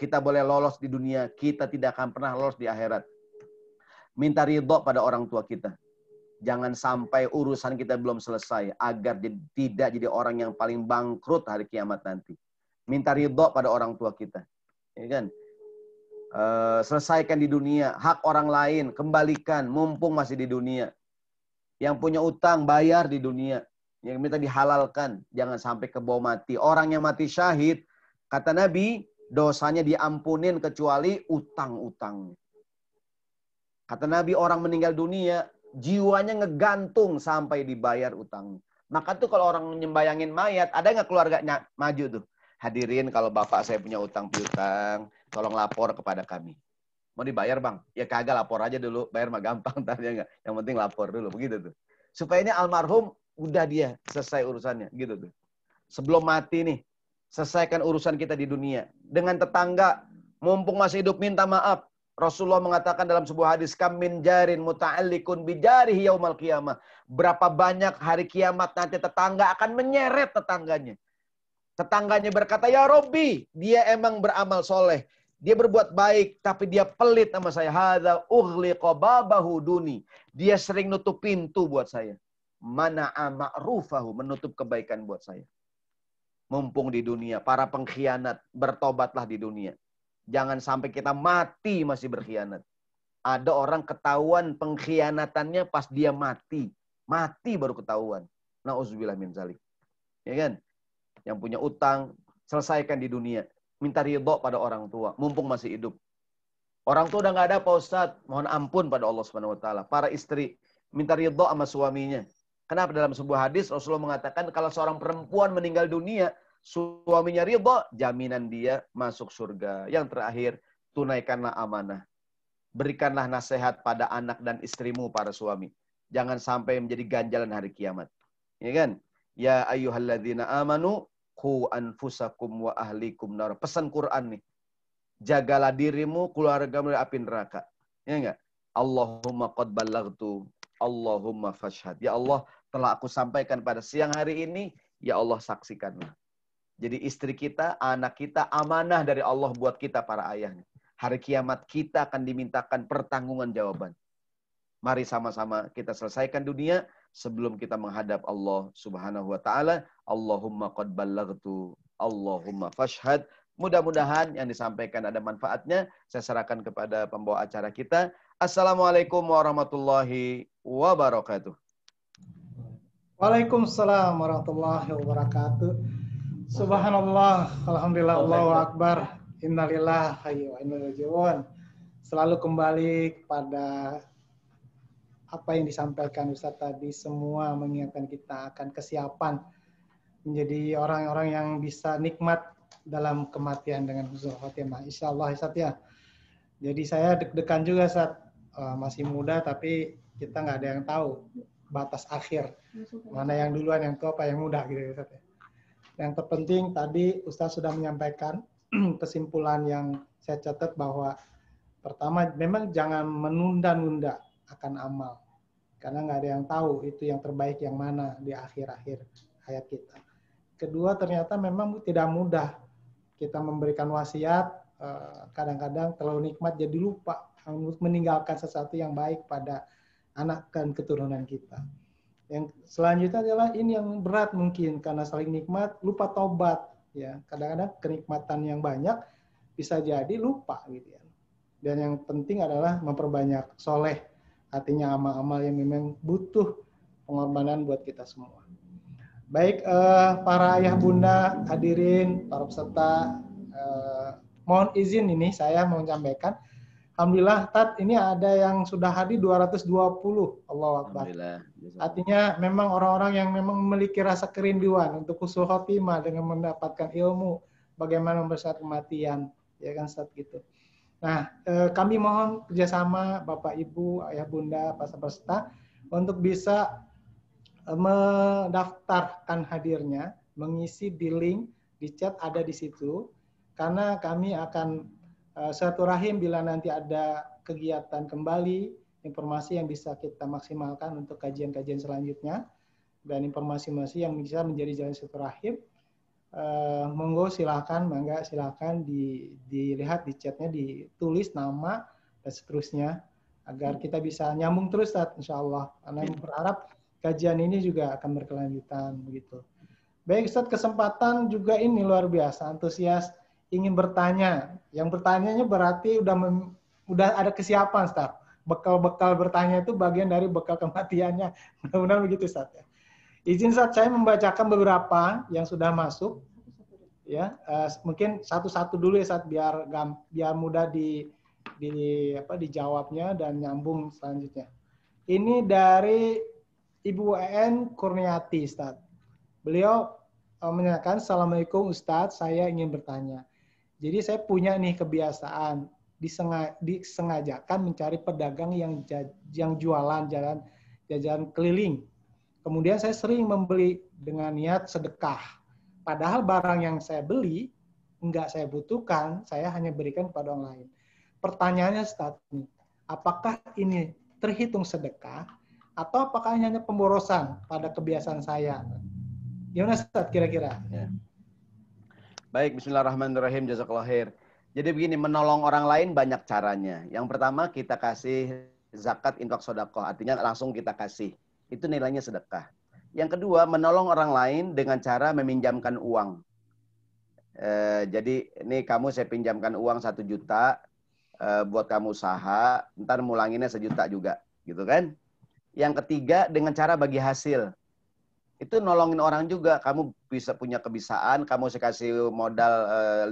Kita boleh lolos di dunia, kita tidak akan pernah lolos di akhirat. Minta ridho pada orang tua kita. Jangan sampai urusan kita belum selesai, agar tidak jadi orang yang paling bangkrut hari kiamat nanti. Minta ridho pada orang tua kita. Ya kan? Selesaikan di dunia, hak orang lain, kembalikan, mumpung masih di dunia. Yang punya utang, bayar di dunia. Yang minta dihalalkan, jangan sampai kebawa mati. Orang yang mati syahid, kata Nabi, dosanya diampunin kecuali utang-utangnya. Kata Nabi, orang meninggal dunia, jiwanya ngegantung sampai dibayar utangnya. Maka tuh kalau orang nyembayangin mayat, ada nggak keluarganya maju tuh? Hadirin, kalau bapak saya punya utang piutang, tolong lapor kepada kami. Mau dibayar bang? Ya kagak, lapor aja dulu. Bayar mah gampang, tanya nggak. Yang penting lapor dulu, begitu tuh. Supaya ini almarhum udah dia selesai urusannya, gitu tuh. Sebelum mati nih, selesaikan urusan kita di dunia. Dengan tetangga, mumpung masih hidup minta maaf. Rasulullah mengatakan dalam sebuah hadis, kam min jarin muta'alliqun bijarihi yaumal qiyamah. Berapa banyak hari kiamat nanti tetangga akan menyeret tetangganya. Tetangganya berkata, ya Robbi, dia emang beramal soleh. Dia berbuat baik, tapi dia pelit sama saya. Hadza ughliqa babahu duni. Dia sering nutup pintu buat saya. Mana'a ma'rufahu, menutup kebaikan buat saya. Mumpung di dunia, para pengkhianat, bertobatlah di dunia. Jangan sampai kita mati masih berkhianat. Ada orang ketahuan pengkhianatannya pas dia mati. Mati baru ketahuan. Na'udzubillah min zalik. Ya kan? Yang punya utang, selesaikan di dunia. Minta ridho pada orang tua, mumpung masih hidup. Orang tua udah nggak ada Pak Ustadz, mohon ampun pada Allah Subhanahu wa taala. Para istri minta ridho sama suaminya. Kenapa dalam sebuah hadis Rasulullah mengatakan kalau seorang perempuan meninggal dunia, suaminya ridho, jaminan dia masuk surga. Yang terakhir, tunaikanlah amanah. Berikanlah nasihat pada anak dan istrimu para suami. Jangan sampai menjadi ganjalan hari kiamat. Ya kan? Ya ayyuhalladzina amanu qu anfusakum wa ahlikum nar. Pesan Quran nih. Jagalah dirimu, keluargamu dari api neraka. Ya enggak? Allahumma qad ballaghtu, Allahumma fashhad. Ya Allah, telah aku sampaikan pada siang hari ini, ya Allah saksikanlah. Jadi istri kita, anak kita amanah dari Allah buat kita para ayah. Hari kiamat kita akan dimintakan pertanggungjawaban jawaban. Mari sama-sama kita selesaikan dunia sebelum kita menghadap Allah Subhanahu wa taala. Allahumma qad ballaghtu, Allahumma fashhad. Mudah-mudahan yang disampaikan ada manfaatnya. Saya serahkan kepada pembawa acara kita. Assalamualaikum warahmatullahi wabarakatuh. Waalaikumsalam warahmatullahi wabarakatuh. Subhanallah, alhamdulillah, Allahu akbar. Innalillahi wa inna ilaihi raji'un. Selalu kembali kepada apa yang disampaikan Ustaz tadi, semua mengingatkan kita akan kesiapan menjadi orang-orang yang bisa nikmat dalam kematian dengan husnul khotimah. Insyaallah Ustaz ya. Jadi saya deg-degan juga Ustaz. Masih muda tapi kita nggak ada yang tahu batas akhir. Mana yang duluan, yang tua apa yang muda gitu Ustaz ya. Yang terpenting tadi Ustaz sudah menyampaikan kesimpulan yang saya catat bahwa pertama memang jangan menunda-nunda akan amal. Karena nggak ada yang tahu itu yang terbaik yang mana di akhir-akhir hayat kita. Kedua, ternyata memang tidak mudah kita memberikan wasiat, kadang-kadang terlalu nikmat jadi lupa meninggalkan sesuatu yang baik pada anak dan keturunan kita. Yang selanjutnya adalah ini yang berat mungkin karena saling nikmat, lupa tobat. Ya, kadang-kadang kenikmatan yang banyak bisa jadi lupa gitu ya. Dan yang penting adalah memperbanyak soleh, artinya amal-amal yang memang butuh pengorbanan buat kita semua. Baik, para ayah bunda hadirin, para peserta, mohon izin ini saya mau menyampaikan. Alhamdulillah, Tat, ini ada yang sudah hadir 220. Allahu Akbar. Artinya memang orang-orang yang memang memiliki rasa kerinduan untuk husnul khotimah dengan mendapatkan ilmu bagaimana membesar kematian, ya kan Ustaz gitu. Nah, kami mohon kerjasama Bapak Ibu, Ayah Bunda, para peserta untuk bisa mendaftarkan hadirnya, mengisi di link di chat ada di situ, karena kami akan silaturahim bila nanti ada kegiatan kembali, informasi yang bisa kita maksimalkan untuk kajian-kajian selanjutnya, dan informasi-informasi yang bisa menjadi jalan silaturahim. Monggo silakan, mangga silakan dilihat di chatnya, ditulis nama dan seterusnya agar kita bisa nyambung terus Ustaz, insyaallah. Karena berharap kajian ini juga akan berkelanjutan begitu. Baik Ustaz, kesempatan juga ini luar biasa, antusias ingin bertanya. Yang bertanyanya berarti udah ada kesiapan Ustaz. Bekal-bekal bertanya itu bagian dari bekal kematiannya. Mudah-mudahan begitu Ustaz ya. Izin Ustaz, saya membacakan beberapa yang sudah masuk. Ya, mungkin satu-satu dulu ya Ustaz biar mudah dijawabnya dan nyambung selanjutnya. Ini dari Ibu En Kurniati Ustaz. Beliau menyatakan, Assalamualaikum Ustaz, saya ingin bertanya. Jadi saya punya nih kebiasaan disengajakan mencari pedagang yang jualan jajan keliling. Kemudian saya sering membeli dengan niat sedekah. Padahal barang yang saya beli enggak saya butuhkan, saya hanya berikan kepada orang lain. Pertanyaannya Ustaz, apakah ini terhitung sedekah atau apakah hanya pemborosan pada kebiasaan saya? Gimana Ustaz kira-kira? Ya. Baik, bismillahirrahmanirrahim, jazakallahu khair. Jadi begini, menolong orang lain banyak caranya. Yang pertama kita kasih zakat, infak, sedekah, artinya langsung kita kasih. Itu nilainya sedekah. Yang kedua, menolong orang lain dengan cara meminjamkan uang. Jadi ini saya pinjamkan uang 1 juta buat kamu usaha, ntar mulanginnya 1 juta juga, gitu kan? Yang ketiga, dengan cara bagi hasil. Itu nolongin orang juga. Kamu bisa punya kebiasaan, kamu saya kasih modal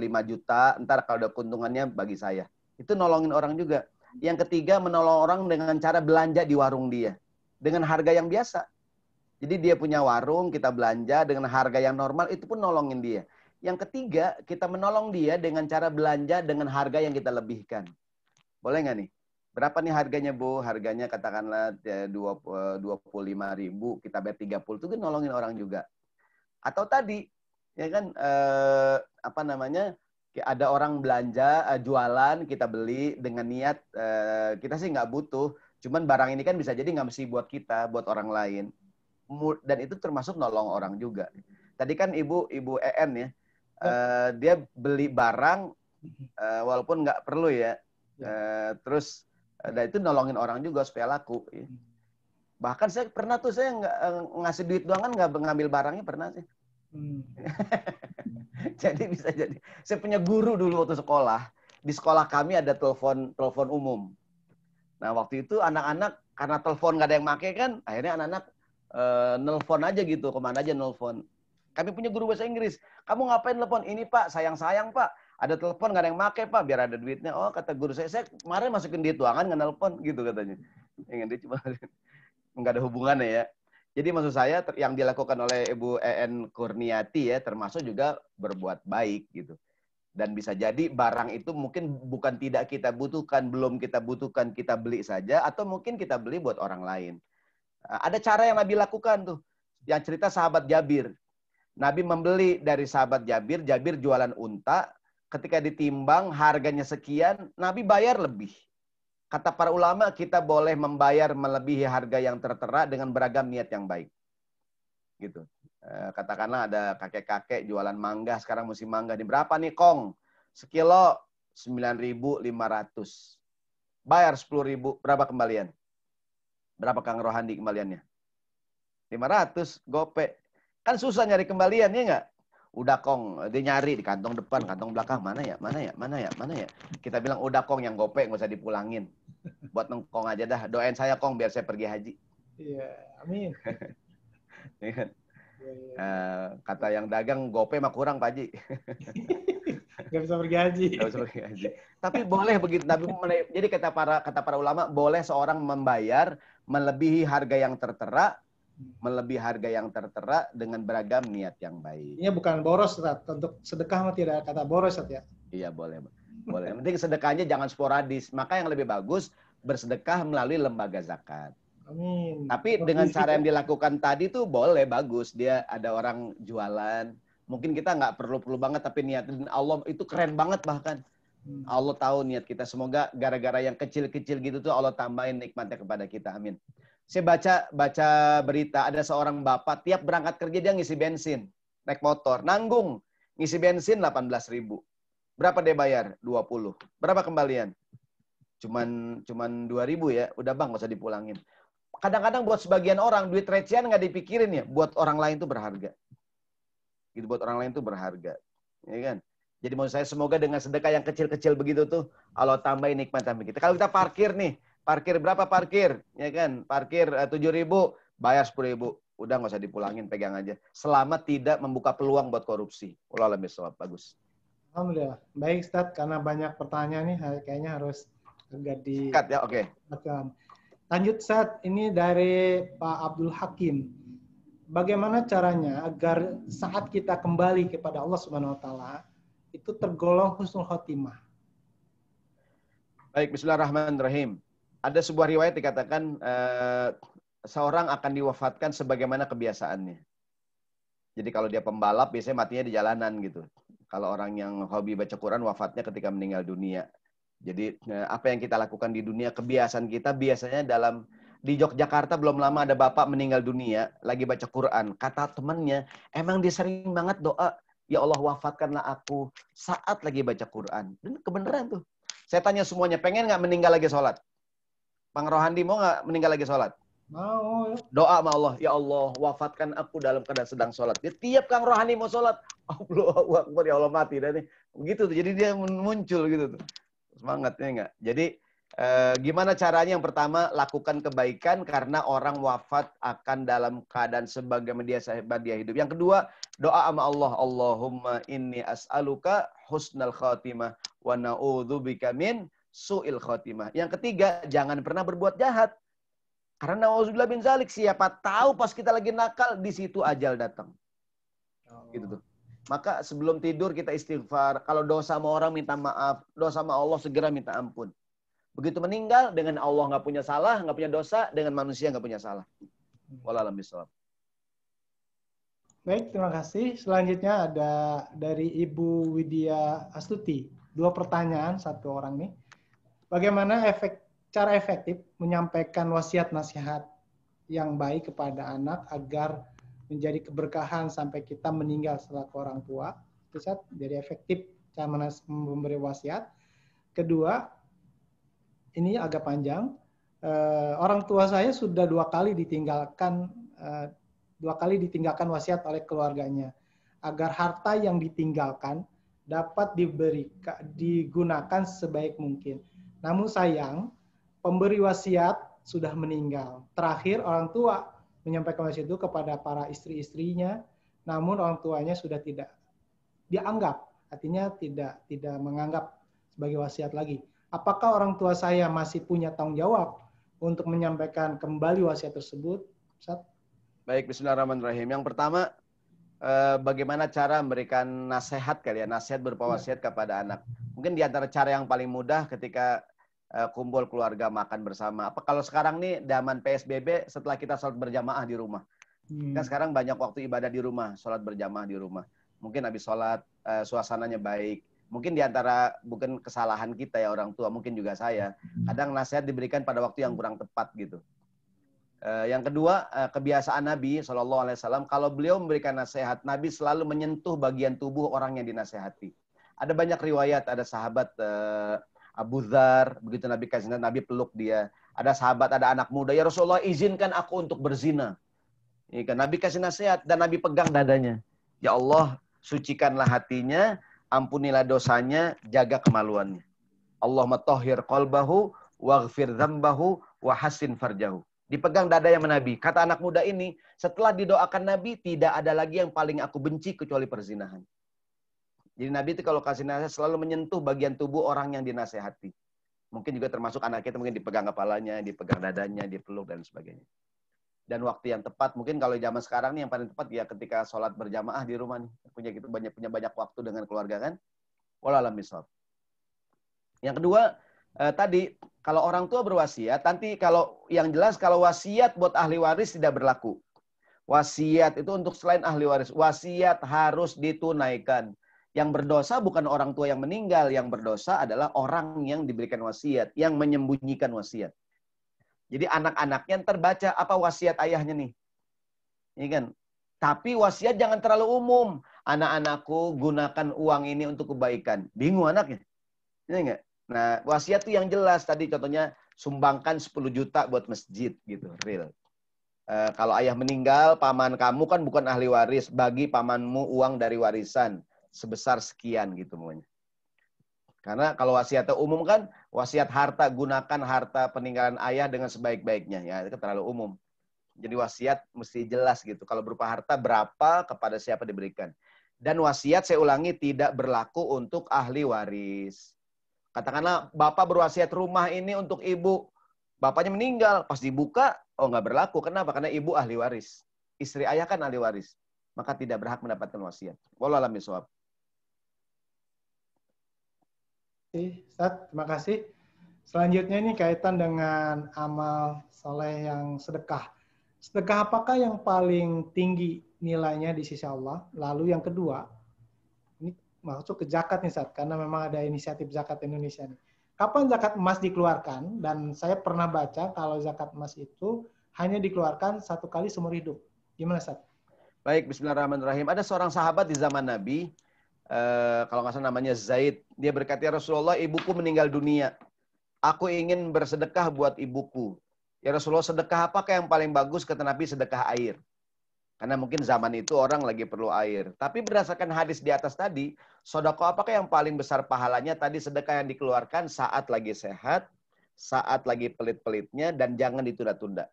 5 juta, ntar kalau ada keuntungannya bagi saya. Itu nolongin orang juga. Yang ketiga, menolong orang dengan cara belanja di warung dia. Dengan harga yang biasa. Jadi dia punya warung, kita belanja dengan harga yang normal, itu pun nolongin dia. Yang ketiga, kita menolong dia dengan cara belanja dengan harga yang kita lebihkan. Boleh nggak nih? Berapa nih harganya, Bu? Harganya katakanlah 25.000, kita bayar 30, itu kan nolongin orang juga. Atau tadi, ya kan, ada orang belanja, jualan, kita beli dengan niat, kita sih nggak butuh, cuman barang ini kan bisa jadi nggak mesti buat kita, buat orang lain. Dan itu termasuk nolong orang juga. Tadi kan Ibu EN ya, dia beli barang, walaupun nggak perlu ya, terus dan itu nolongin orang juga supaya laku. Ya. Bahkan saya pernah tuh, saya nggak ngasih duit doang kan, nggak ngambil barangnya, pernah sih. Jadi bisa jadi. Saya punya guru dulu waktu sekolah. Di sekolah kami ada telepon umum. Nah waktu itu anak-anak karena telepon nggak ada yang make kan, akhirnya anak-anak nelfon aja gitu, kemana aja nelfon. Kami punya guru bahasa Inggris. Kamu ngapain telepon? Ini Pak, sayang Pak. Ada telepon nggak ada yang make Pak, biar ada duitnya. Oh kata guru saya kemarin masukin duit doangan nggak nelpon gitu katanya. Dia cuma nggak ada hubungannya ya. Jadi maksud saya yang dilakukan oleh Ibu EN Kurniati ya termasuk juga berbuat baik gitu. Dan bisa jadi barang itu mungkin bukan tidak kita butuhkan, belum kita butuhkan, kita beli saja, atau mungkin kita beli buat orang lain. Ada cara yang Nabi lakukan tuh. Yang cerita sahabat Jabir. Nabi membeli dari sahabat Jabir, Jabir jualan unta, ketika ditimbang harganya sekian, Nabi bayar lebih. Kata para ulama, kita boleh membayar melebihi harga yang tertera dengan beragam niat yang baik. Gitu. Katakanlah ada kakek-kakek jualan mangga, sekarang musim mangga. Ini berapa nih, Kong? Sekilo 9.500. Bayar 10.000, berapa kembalian? Berapa Kang Rohandi kembaliannya? 500, gope. Kan susah nyari kembalian, ya nggak? Udah Kong, dia nyari di kantong depan, kantong belakang, mana ya? Kita bilang, udah Kong, yang gope nggak usah dipulangin. Buat nengkong aja dah, doain saya Kong, biar saya pergi haji. Iya, amin. Kata yang dagang, gope mah kurang Pak Haji. Nggak bisa pergi haji. Nggak bisa pergi haji. Tapi boleh begitu. Jadi kata para ulama, boleh seorang membayar melebihi harga yang tertera, dengan beragam niat yang baik. Ini bukan boros, Ustaz. Untuk sedekah mah tidak kata boros, Ustaz ya. Iya, boleh. Boleh. Yang penting sedekahnya jangan sporadis. Maka yang lebih bagus bersedekah melalui lembaga zakat. Amin. Tapi dengan cara yang dilakukan tadi tuh boleh, bagus. Dia ada orang jualan. Mungkin kita nggak perlu banget, tapi niatin Allah itu keren banget bahkan. Allah tahu niat kita. Semoga gara-gara yang kecil-kecil gitu tuh Allah tambahin nikmatnya kepada kita. Amin. Saya baca berita, ada seorang bapak tiap berangkat kerja dia ngisi bensin, naik motor, nanggung, ngisi bensin 18.000. Berapa dia bayar? 20. Berapa kembalian? Cuman 2.000 ya. Udah Bang, nggak usah dipulangin. Kadang-kadang buat sebagian orang duit recehan nggak dipikirin ya, buat orang lain tuh berharga. Gitu, buat orang lain tuh berharga. Ya kan? Jadi maksud saya semoga dengan sedekah yang kecil-kecil begitu tuh Allah tambahin nikmat kita. Kalau kita parkir nih, parkir berapa parkir? Ya kan? Parkir 7.000, bayar 10.000. Udah nggak usah dipulangin, pegang aja. Selama tidak membuka peluang buat korupsi. Wallahu a'lam bishawab. Bagus. Alhamdulillah. Baik, Ustaz, karena banyak pertanyaan nih, kayaknya harus agak di... Cut ya, oke. Lanjut, Ustaz. Ini dari Pak Abdul Hakim. Bagaimana caranya agar saat kita kembali kepada Allah Subhanahu wa taala itu tergolong husnul khotimah? Baik, bismillahirrahmanirrahim. Ada sebuah riwayat dikatakan seorang akan diwafatkan sebagaimana kebiasaannya. Jadi kalau dia pembalap biasanya matinya di jalanan gitu. Kalau orang yang hobi baca Quran wafatnya ketika meninggal dunia. Jadi apa yang kita lakukan di dunia, kebiasaan kita biasanya di Yogyakarta belum lama ada bapak meninggal dunia lagi baca Quran. Kata temannya, emang dia sering banget doa, ya Allah wafatkanlah aku saat lagi baca Quran. Dan kebenaran tuh. Saya tanya semuanya, pengen nggak meninggal lagi sholat? Bang Rohandi mau nggak meninggal lagi sholat? Mau. Doa sama Allah, ya Allah wafatkan aku dalam keadaan sedang sholat. Dia tiap Kang Rohandi mau sholat, Allahu Akbar, ya Allah mati. Dan begitu tuh, jadi dia muncul gitu tuh. Semangatnya enggak. Jadi gimana caranya? Yang pertama, lakukan kebaikan karena orang wafat akan dalam keadaan sebagaimana dia hidup. Yang kedua, doa sama Allah. Allahumma inni as'aluka husnal khatimah wa na'udzubika min su'il khotimah. Yang ketiga, jangan pernah berbuat jahat. Karena nauzubillah bin zalik, siapa tahu pas kita lagi nakal, di situ ajal datang. Gitu tuh. Maka sebelum tidur kita istighfar. Kalau dosa sama orang minta maaf. Dosa sama Allah segera minta ampun. Begitu meninggal, dengan Allah nggak punya salah, nggak punya dosa. Dengan manusia nggak punya salah. Wallahu a'lam bishawab. Baik, terima kasih. Selanjutnya ada dari Ibu Widya Astuti. 2 pertanyaan, 1 orang nih. Bagaimana cara efektif menyampaikan wasiat nasihat yang baik kepada anak agar menjadi keberkahan sampai kita meninggal selaku orang tua? Itu jadi efektif cara memberi wasiat. Kedua, ini agak panjang. Orang tua saya sudah 2 kali ditinggalkan wasiat oleh keluarganya agar harta yang ditinggalkan dapat digunakan sebaik mungkin. Namun sayang, pemberi wasiat sudah meninggal. Terakhir orang tua menyampaikan wasiat itu kepada para istri-istrinya, namun orang tuanya sudah tidak dianggap, artinya tidak menganggap sebagai wasiat lagi. Apakah orang tua saya masih punya tanggung jawab untuk menyampaikan kembali wasiat tersebut? Ustaz? Baik, bismillahirrahmanirrahim. Yang pertama, bagaimana cara memberikan nasihat kali ya, nasihat berupa wasiat kepada anak. Mungkin di antara cara yang paling mudah ketika kumpul keluarga makan bersama. Apa kalau sekarang nih zaman PSBB setelah kita sholat berjamaah di rumah. Kan sekarang banyak waktu ibadah di rumah, sholat berjamaah di rumah. Mungkin habis sholat suasananya baik. Mungkin di antara bukan kesalahan kita ya orang tua, mungkin juga saya. Kadang nasihat diberikan pada waktu yang kurang tepat gitu. Yang kedua, kebiasaan Nabi SAW, kalau beliau memberikan nasihat, Nabi selalu menyentuh bagian tubuh orang yang dinasehati. Ada banyak riwayat, ada sahabat Abu Dzar, begitu Nabi kasih nasihat, Nabi peluk dia. Ada sahabat, ada anak muda, ya Rasulullah izinkan aku untuk berzina. Ini kan Nabi kasih nasihat dan Nabi pegang dadanya. Ya Allah, sucikanlah hatinya, ampunilah dosanya, jaga kemaluannya. Allahumma tahhir qalbahu, waghfir dzambahu, wa hassin farjahu. Dipegang dadanya Nabi. Kata anak muda ini, setelah didoakan Nabi, tidak ada lagi yang paling aku benci kecuali perzinahan. Jadi Nabi itu kalau kasih nasihat selalu menyentuh bagian tubuh orang yang dinasehati. Mungkin juga termasuk anak kita, mungkin dipegang kepalanya, dipegang dadanya, dipeluk, dan sebagainya. Dan waktu yang tepat, mungkin kalau zaman sekarang nih yang paling tepat ya ketika sholat berjamaah di rumah nih. Punya banyak waktu dengan keluarga kan. Wallahu a'lam bishawab. Yang kedua, tadi kalau orang tua berwasiat, nanti kalau yang jelas kalau wasiat buat ahli waris tidak berlaku. Wasiat itu untuk selain ahli waris. Wasiat harus ditunaikan. Yang berdosa bukan orang tua yang meninggal, yang berdosa adalah orang yang diberikan wasiat, yang menyembunyikan wasiat. Jadi anak-anaknya terbaca apa wasiat ayahnya nih. Ini kan. Tapi wasiat jangan terlalu umum. Anak-anakku gunakan uang ini untuk kebaikan. Bingung anaknya. Ini enggak? Nah, wasiat itu yang jelas. Tadi contohnya sumbangkan 10 juta buat masjid gitu, real. Kalau ayah meninggal, paman kamu kan bukan ahli waris, bagi pamanmu uang dari warisan sebesar sekian gitu semuanya. Karena kalau wasiatnya umum kan, wasiat harta, gunakan harta peninggalan ayah dengan sebaik-baiknya. Ya, itu terlalu umum. Jadi wasiat mesti jelas gitu. Kalau berupa harta berapa, kepada siapa diberikan. Dan wasiat, saya ulangi, tidak berlaku untuk ahli waris. Katakanlah bapak berwasiat rumah ini untuk ibu. Bapaknya meninggal, pas dibuka, oh nggak berlaku. Kenapa? Karena ibu ahli waris. Istri ayah kan ahli waris. Maka tidak berhak mendapatkan wasiat. Wallahu a'lam bishawab. Ustaz, terima kasih. Selanjutnya ini kaitan dengan amal soleh yang sedekah. Sedekah apakah yang paling tinggi nilainya di sisi Allah? Lalu yang kedua, ini masuk ke zakat nih Ustaz, karena memang ada inisiatif zakat Indonesia nih. Kapan zakat emas dikeluarkan? Dan saya pernah baca kalau zakat emas itu hanya dikeluarkan 1 kali seumur hidup. Gimana Ustaz? Baik, bismillahirrahmanirrahim. Ada seorang sahabat di zaman Nabi, kalau nggak salah namanya Zaid. Dia berkata, ya Rasulullah, ibuku meninggal dunia. Aku ingin bersedekah buat ibuku. Ya Rasulullah, sedekah apakah yang paling bagus? Kata Nabi, sedekah air. Karena mungkin zaman itu orang lagi perlu air. Tapi berdasarkan hadis di atas tadi, sedekah apakah yang paling besar pahalanya? Tadi sedekah yang dikeluarkan saat lagi sehat, saat lagi pelit-pelitnya, dan jangan ditunda-tunda.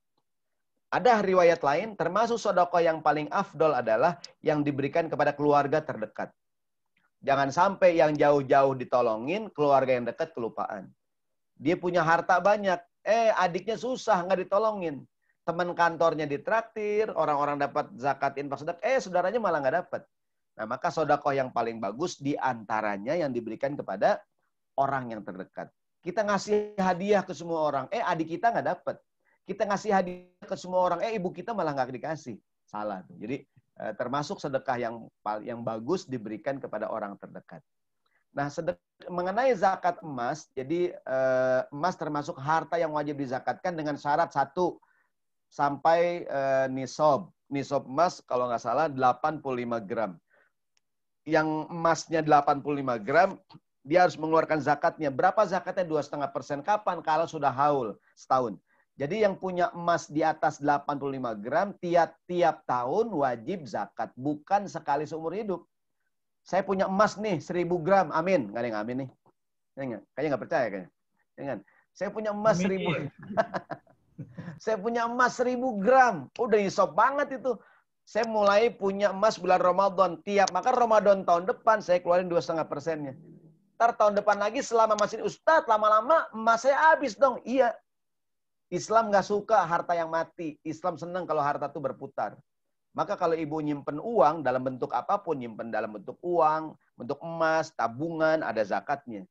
Ada riwayat lain, termasuk sedekah yang paling afdol adalah yang diberikan kepada keluarga terdekat. Jangan sampai yang jauh-jauh ditolongin, keluarga yang dekat kelupaan. Dia punya harta banyak. Adiknya susah, nggak ditolongin. Teman kantornya ditraktir, orang-orang dapat zakat infak sedekah, saudaranya malah nggak dapat. Nah, maka sedekah yang paling bagus diantaranya yang diberikan kepada orang yang terdekat. Kita ngasih hadiah ke semua orang, adik kita nggak dapat. Kita ngasih hadiah ke semua orang, ibu kita malah nggak dikasih. Salah tuh. Jadi termasuk sedekah yang bagus diberikan kepada orang terdekat. Nah, mengenai zakat emas, jadi emas termasuk harta yang wajib dizakatkan dengan syarat 1 sampai nisab. Nisab emas kalau nggak salah 85 gram. Yang emasnya 85 gram, dia harus mengeluarkan zakatnya. Berapa zakatnya? 2,5%. Kapan? Kalau sudah haul setahun. Jadi yang punya emas di atas 85 gram, tiap tahun wajib zakat. Bukan sekali seumur hidup. Saya punya emas nih 1000 gram. Amin. Nggak ada yang amin nih. Kayaknya nggak percaya kayaknya. Jangan. Saya punya emas 1000. Saya punya emas 1000 gram. Udah nisab banget itu. Saya mulai punya emas bulan Ramadan. Maka Ramadan tahun depan saya keluarin 2,5%-nya. Ntar tahun depan lagi selama masih Ustadz, lama-lama emas saya habis dong. Iya. Islam nggak suka harta yang mati. Islam senang kalau harta itu berputar. Maka kalau ibu nyimpen uang dalam bentuk apapun, nyimpen dalam bentuk uang, bentuk emas, tabungan, ada zakatnya.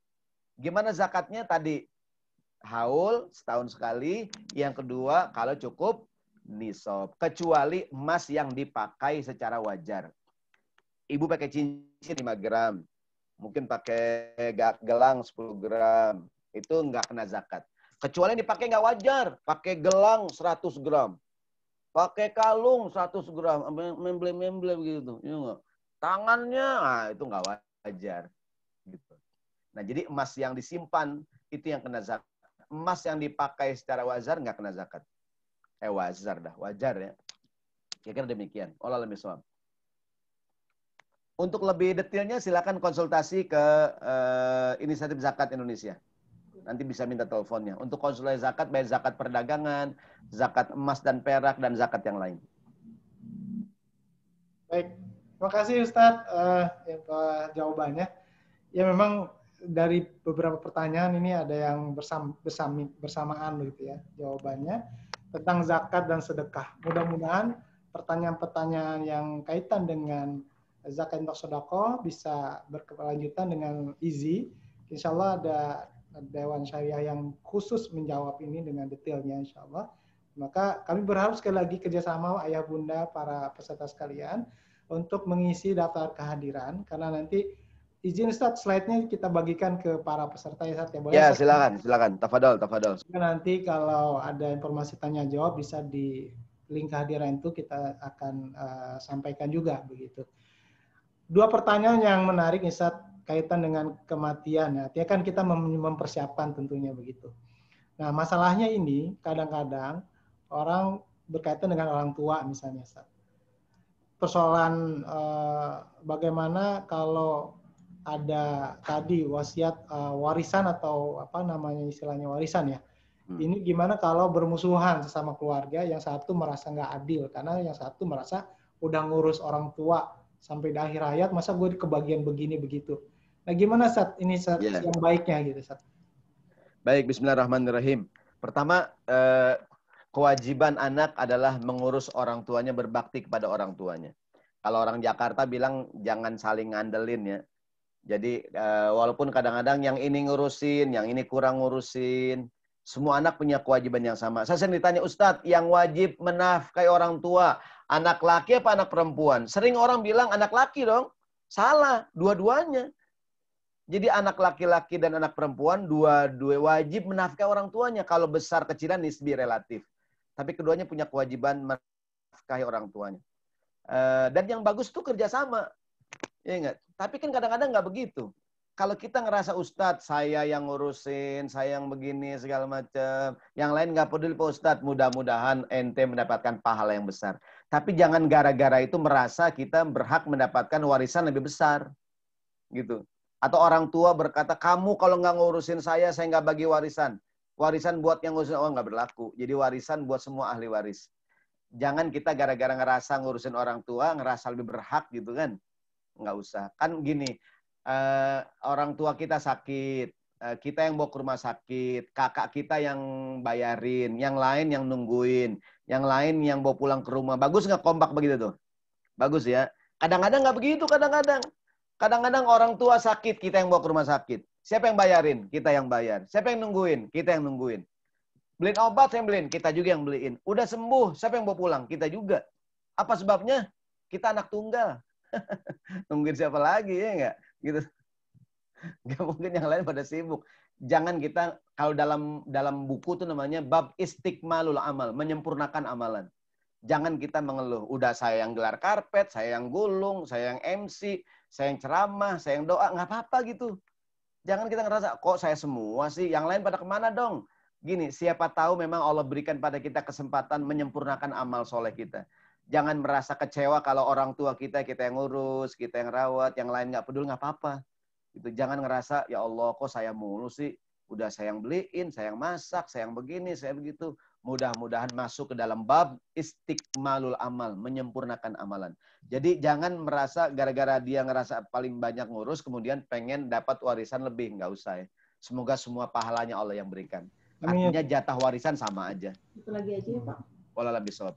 Gimana zakatnya tadi? Haul setahun sekali. Yang kedua, kalau cukup nisab. Kecuali emas yang dipakai secara wajar. Ibu pakai cincin 5 gram. Mungkin pakai gelang 10 gram. Itu nggak kena zakat. Kecuali yang dipakai nggak wajar. Pakai gelang 100 gram. Pakai kalung 100 gram, memblem-memblem gitu. Tangannya, itu nggak wajar. Gitu. Nah, jadi emas yang disimpan, itu yang kena zakat. Emas yang dipakai secara wajar, nggak kena zakat. Wajar ya. Kira-kira demikian. Wallahu a'lam bishawab. Untuk lebih detailnya, silakan konsultasi ke Inisiatif Zakat Indonesia. Nanti bisa minta teleponnya. Untuk konsultasi zakat, baik zakat perdagangan, zakat emas dan perak, dan zakat yang lain. Baik, terima kasih Ustadz jawabannya. Ya memang dari beberapa pertanyaan ini ada yang bersamaan begitu ya jawabannya tentang zakat dan sedekah. Mudah-mudahan pertanyaan-pertanyaan yang kaitan dengan zakat infak sedekah bisa berkelanjutan dengan easy. Insya Allah ada Dewan Syariah yang khusus menjawab ini dengan detailnya insya Allah. Maka kami berharap sekali lagi kerjasama ayah bunda para peserta sekalian untuk mengisi daftar kehadiran karena nanti izin Ustaz slide-nya kita bagikan ke para peserta ya Ustaz ya. Boleh, ya silakan. Tafadhol. Nanti kalau ada informasi tanya jawab bisa di link kehadiran itu kita akan sampaikan juga begitu. 2 pertanyaan yang menarik Ustaz kaitan dengan kematian. Artinya kan kita mempersiapkan tentunya begitu. Nah, masalahnya ini kadang-kadang orang berkaitan dengan orang tua misalnya. Persoalan bagaimana kalau ada tadi wasiat warisan atau apa namanya istilahnya warisan ya. Ini gimana kalau bermusuhan sesama keluarga, yang satu merasa nggak adil karena yang satu merasa udah ngurus orang tua sampai di akhir hayat, masa gue kebagian begini begitu. Nah, gimana Ustaz ini yang baiknya gitu Ustaz? Baik, bismillahirrahmanirrahim. Pertama, kewajiban anak adalah mengurus orang tuanya, berbakti kepada orang tuanya. Kalau orang Jakarta bilang jangan saling ngandelin ya. Jadi walaupun kadang-kadang yang ini ngurusin, yang ini kurang ngurusin, semua anak punya kewajiban yang sama. Saya sering ditanya, Ustadz, yang wajib menafkahi orang tua, anak laki apa anak perempuan? Sering orang bilang anak laki dong. Salah, dua-duanya. Jadi anak laki-laki dan anak perempuan dua-dua wajib menafkahi orang tuanya. Kalau besar kecilan nisbi relatif. Tapi keduanya punya kewajiban menafkahi orang tuanya. Dan yang bagus tuh kerjasama. Ya enggak? Tapi kan kadang-kadang nggak begitu. Kalau kita ngerasa Ustadz, saya yang ngurusin, saya yang begini, segala macam. Yang lain nggak peduli Pak Ustadz. Mudah-mudahan ente mendapatkan pahala yang besar. Tapi jangan gara-gara itu merasa kita berhak mendapatkan warisan lebih besar. Gitu. Atau orang tua berkata, kamu kalau nggak ngurusin saya nggak bagi warisan. Warisan buat yang ngurusin, nggak berlaku. Jadi warisan buat semua ahli waris. Jangan kita gara-gara ngerasa ngurusin orang tua, ngerasa lebih berhak gitu kan. Nggak usah. Kan gini, orang tua kita sakit, kita yang bawa ke rumah sakit, kakak kita yang bayarin, yang lain yang nungguin, yang lain yang bawa pulang ke rumah. Bagus nggak kompak begitu tuh? Bagus ya. Kadang-kadang nggak begitu, kadang-kadang. Kadang-kadang orang tua sakit, kita yang bawa ke rumah sakit. Siapa yang bayarin? Kita yang bayar. Siapa yang nungguin? Kita yang nungguin. Beliin obat, saya yang beliin. Kita juga yang beliin. Udah sembuh, siapa yang bawa pulang? Kita juga. Apa sebabnya? Kita anak tunggal. Nungguin siapa lagi, ya nggak? Gitu. Nggak mungkin yang lain pada sibuk. Jangan kita, kalau dalam buku itu namanya bab istiqmalul amal, menyempurnakan amalan. Jangan kita mengeluh. Udah saya yang gelar karpet, saya yang gulung, saya yang MC, saya yang ceramah, saya yang doa. Nggak apa-apa gitu. Jangan kita ngerasa, kok saya semua sih, yang lain pada kemana dong? Gini, siapa tahu memang Allah berikan pada kita kesempatan menyempurnakan amal soleh kita. Jangan merasa kecewa kalau orang tua kita yang ngurus, kita yang rawat, yang lain nggak peduli, nggak apa-apa. Gitu. Jangan ngerasa, ya Allah kok saya mulu sih. Udah saya yang beliin, saya yang masak, saya yang begini, saya begitu. Mudah-mudahan masuk ke dalam bab istiqmalul amal, menyempurnakan amalan. Jadi jangan merasa gara-gara dia ngerasa paling banyak ngurus, kemudian pengen dapat warisan lebih. Nggak usah ya. Semoga semua pahalanya Allah yang berikan. Artinya jatah warisan sama aja. Itu lagi aja ya Pak. Wallah bisawab.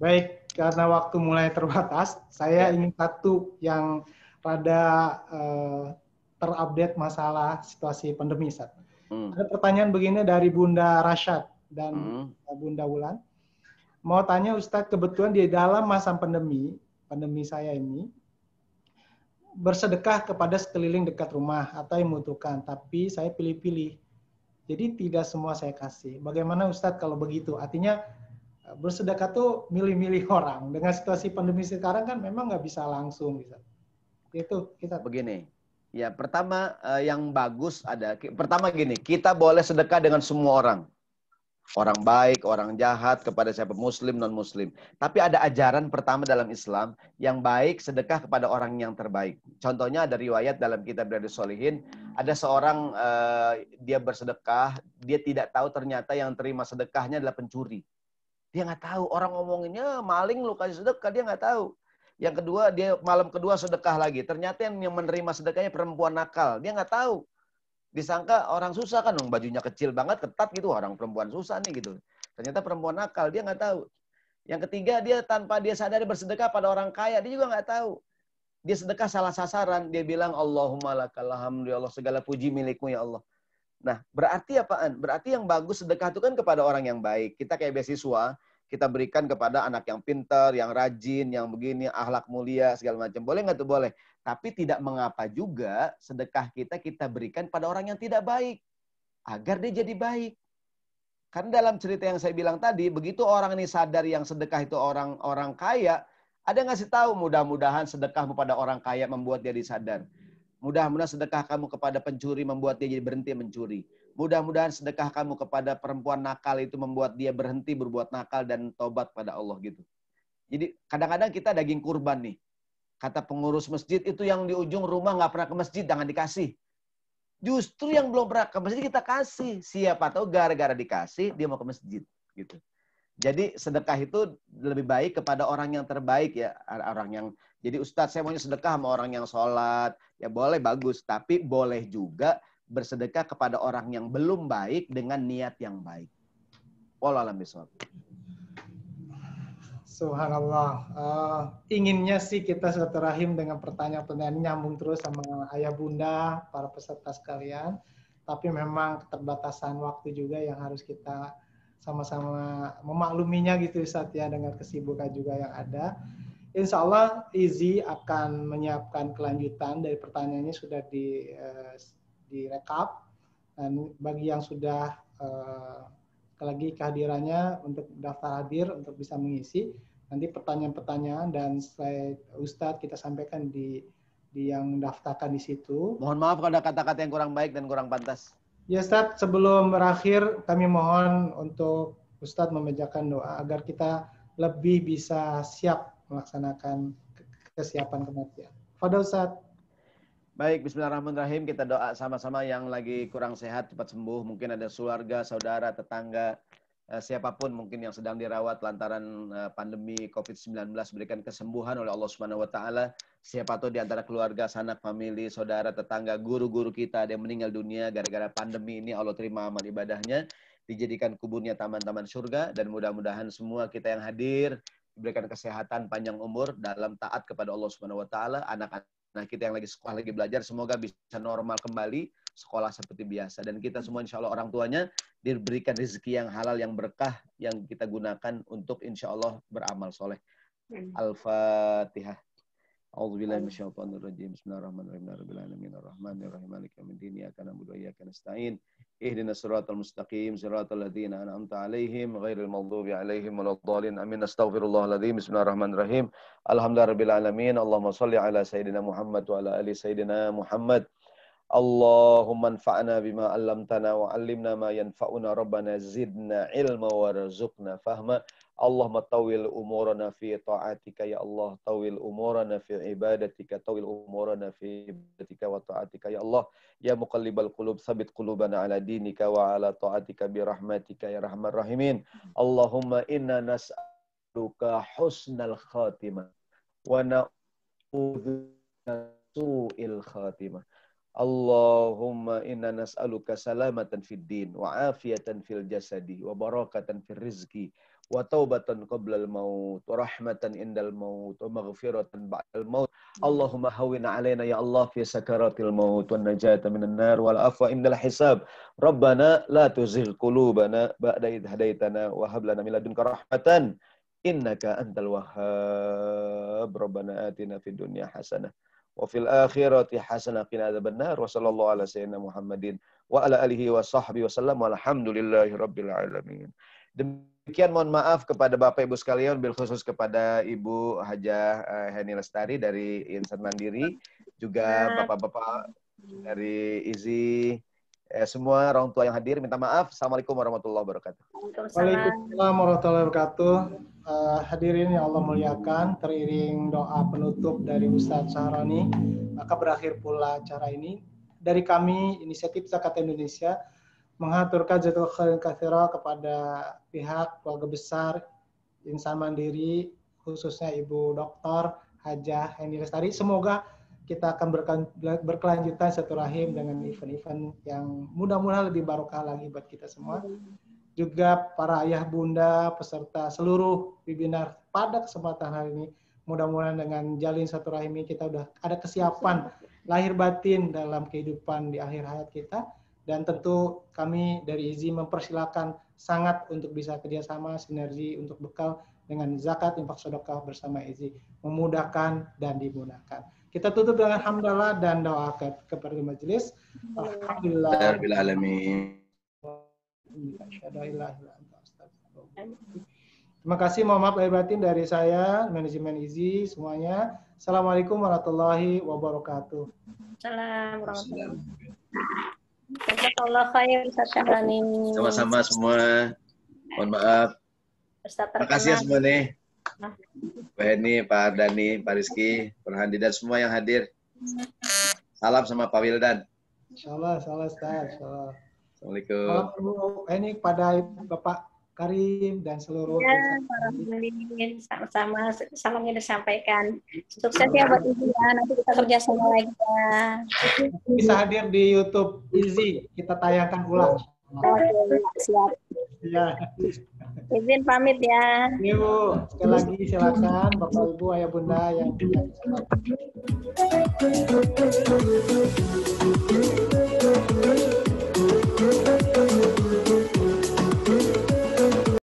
Baik, karena waktu mulai terbatas, saya ingin satu yang rada terupdate masalah situasi pandemi, Ustaz. Ada pertanyaan begini dari Bunda Rashad dan Bunda Wulan. Mau tanya Ustadz, kebetulan di dalam masa pandemi saya ini, bersedekah kepada sekeliling dekat rumah atau yang membutuhkan, tapi saya pilih-pilih. Jadi tidak semua saya kasih. Bagaimana Ustadz kalau begitu? Artinya bersedekah tuh milih-milih orang. Dengan situasi pandemi sekarang kan memang nggak bisa langsung. Itu kita begini. Ya, pertama yang bagus ada. Pertama gini, kita boleh sedekah dengan semua orang. Orang baik, orang jahat, kepada siapa muslim, non-muslim. Tapi ada ajaran pertama dalam Islam, yang baik sedekah kepada orang yang terbaik. Contohnya ada riwayat dalam kitab Riyadhus Shalihin, ada seorang dia bersedekah, dia tidak tahu ternyata yang terima sedekahnya adalah pencuri. Dia nggak tahu, orang ngomonginnya maling lu kasih sedekah, dia nggak tahu. Yang kedua, dia malam kedua sedekah lagi. Ternyata yang menerima sedekahnya perempuan nakal. Dia nggak tahu. Disangka orang susah kan, bajunya kecil banget, ketat gitu. Orang perempuan susah nih gitu. Ternyata perempuan nakal, dia nggak tahu. Yang ketiga, dia tanpa dia sadari bersedekah pada orang kaya, dia juga nggak tahu. Dia sedekah salah sasaran. Dia bilang, Allahumma lakal hamdu ya Allah, segala puji milikmu ya Allah. Nah, berarti apaan? Berarti yang bagus sedekah itu kan kepada orang yang baik. Kita kayak beasiswa, kita berikan kepada anak yang pintar, yang rajin, yang begini, akhlak mulia, segala macam. Boleh nggak tuh? Boleh. Tapi tidak mengapa juga sedekah kita berikan pada orang yang tidak baik. Agar dia jadi baik. Karena dalam cerita yang saya bilang tadi, begitu orang ini sadar yang sedekah itu orang kaya, ada yang ngasih tahu, mudah-mudahan sedekahmu pada orang kaya membuat dia disadar. Mudah-mudahan sedekah kamu kepada pencuri membuat dia jadi berhenti mencuri. Mudah-mudahan sedekah kamu kepada perempuan nakal itu membuat dia berhenti berbuat nakal dan tobat pada Allah gitu. Jadi kadang-kadang kita daging kurban nih. Kata pengurus masjid itu yang di ujung rumah nggak pernah ke masjid, jangan dikasih. Justru yang belum pernah ke masjid kita kasih. Siapa tahu gara-gara dikasih dia mau ke masjid gitu. Jadi sedekah itu lebih baik kepada orang yang terbaik ya, orang yang. Jadi Ustadz saya maunya sedekah sama orang yang sholat, ya boleh bagus, tapi boleh juga bersedekah kepada orang yang belum baik dengan niat yang baik. Wallahu a'lam bishawab. Subhanallah. Inginnya sih kita silaturahim dengan pertanyaan-pertanyaan nyambung terus sama ayah bunda, para peserta sekalian. Tapi memang keterbatasan waktu juga yang harus kita sama-sama memakluminya gitu Ustaz ya, dengan kesibukan juga yang ada. Insya Allah Izzy akan menyiapkan kelanjutan dari pertanyaannya sudah direkap. Dan bagi yang sudah lagi kehadirannya untuk daftar hadir untuk bisa mengisi nanti pertanyaan-pertanyaan dan slide Ustadz kita sampaikan di yang daftarkan di situ. Mohon maaf kalau ada kata-kata yang kurang baik dan kurang pantas. Ya Ustadz, sebelum berakhir kami mohon untuk Ustadz membacakan doa agar kita lebih bisa siap melaksanakan kesiapan kematian. Fadhil Ustadz. Baik, bismillahirrahmanirrahim. Kita doa sama-sama yang lagi kurang sehat cepat sembuh. Mungkin ada keluarga, saudara, tetangga siapapun mungkin yang sedang dirawat lantaran pandemi COVID-19, berikan kesembuhan oleh Allah Subhanahu wa taala. Siapa tahu di antara keluarga, sanak famili, saudara, tetangga, guru-guru kita ada yang meninggal dunia gara-gara pandemi ini, Allah terima amal ibadahnya, dijadikan kuburnya taman-taman surga, dan mudah-mudahan semua kita yang hadir diberikan kesehatan, panjang umur dalam taat kepada Allah Subhanahu wa taala. Anak-anak kita yang lagi sekolah, lagi belajar, semoga bisa normal kembali, sekolah seperti biasa. Dan kita semua insya Allah orang tuanya diberikan rezeki yang halal, yang berkah, yang kita gunakan untuk insya Allah beramal soleh. Al-Fatihah. A'udzubillahi minasyaitonirrajim. Bismillahirrahmanirrahim. Rabbil alamin arrahmanir rahim maliki yaumiddin. Iyyaka na'budu wa iyyaka nasta'in. Ihdinas siratal mustaqim, siratal ladzina an'amta 'alaihim ghairil maghdubi 'alaihim waladdallin. Amin. Astaghfirullahaladzim. Bismillahirrahmanirrahim. Alhamdulillahirabbil alamin. Allahumma shalli ala sayyidina Muhammad wa ala ali sayyidina Muhammad. Allahumma anfa'na bima 'allamtana wa 'allimna ma yanfa'una rabbana zidna ilma warzuqna fahma. Allahumma tawil umurana fi ta'atika ya Allah, tawil umurana fi ibadatika, tawil umurana fi ibadatika wa ta'atika ya Allah, ya muqallibal qulub tsabbit qulubana ala dinika wa ala ta'atika bi rahmatika ya arhamar rahimin. Allahumma inna nas'aluka husnal khatimah wa na'udzu su'il khatimah. Allahumma inna nas'aluka salamatan fid din wa afiyatan fil jasadi wa barakatan fil rizki wa taubatan qablal maut wa rahmatan indal maut wa maghfiratan ba'dal maut. Allahumma hawwin 'alaina ya Allah fi sakaratil maut wan najata minan nar wal afwa indal hisab. Rabbana la tuzigh qulubana ba'da idh hadaitana wa hab lana min ladunka rahmatan innaka antal wahhab. Rabbana atina fid dunya hasanah wa fil akhirati hasanah qina adzabannar. Wa sallallahu ala sayyidina Muhammadin wa ala alihi wa sahbihi wasallam walhamdulillahi rabbil alamin. Demikian mohon maaf kepada Bapak Ibu sekalian, bil khusus kepada Ibu Hajah Heni Lestari dari Insan Mandiri, juga Bapak-bapak dari IZI, semua orang tua yang hadir, minta maaf. Assalamualaikum warahmatullahi wabarakatuh. Waalaikumsalam warahmatullahi wabarakatuh. Hadirin yang Allah muliakan, teriring doa penutup dari Ustadz Syahroni, maka berakhir pula acara ini. Dari kami, Inisiatif Zakat Indonesia, mengaturkan jazakallahu khairan katsira kepada pihak keluarga besar Insan Mandiri, khususnya Ibu Dr. Hajah Heni Lestari. Semoga kita akan berkelanjutan silaturahim dengan event-event yang mudah-mudahan lebih barokah lagi buat kita semua. Juga para ayah bunda, peserta seluruh webinar pada kesempatan hari ini, mudah-mudahan dengan jalin silaturahim ini kita udah ada kesiapan lahir batin dalam kehidupan di akhir hayat kita. Dan tentu kami dari IZI mempersilahkan sangat untuk bisa kerjasama, sinergi untuk bekal dengan zakat, infak, sedekah bersama IZI. Memudahkan dan dimudahkan. Kita tutup dengan hamdalah dan doa kepada majelis. Alhamdulillah. Terima kasih, mohon maaf lahir batin dari saya, manajemen IZI semuanya. Assalamualaikum warahmatullahi wabarakatuh. Assalamualaikum warahmatullahi wabarakatuh. Jazakallah khair Ustaz Syahroni. Sama-sama semua. Mohon maaf. Terima kasih ya semua nih. Pak Heni, Pak Dani, Pak Rizky, Pak Handi, dan semua yang hadir. Salam sama Pak Wildan. Insyaallah, salam Ustaz. Assalamualaikum. Salam Ibu Heni pada Bapak Karim dan seluruh sama-sama, salamnya disampaikan. Sukses ya buat Ibu ya. Nanti kita kerja sama lagi ya. Bisa hadir di YouTube IZI, kita tayangkan ulang. Oke, siap. Ya. Izin pamit ya. Ibu, sekali lagi silakan Bapak Ibu ayah bunda yang punya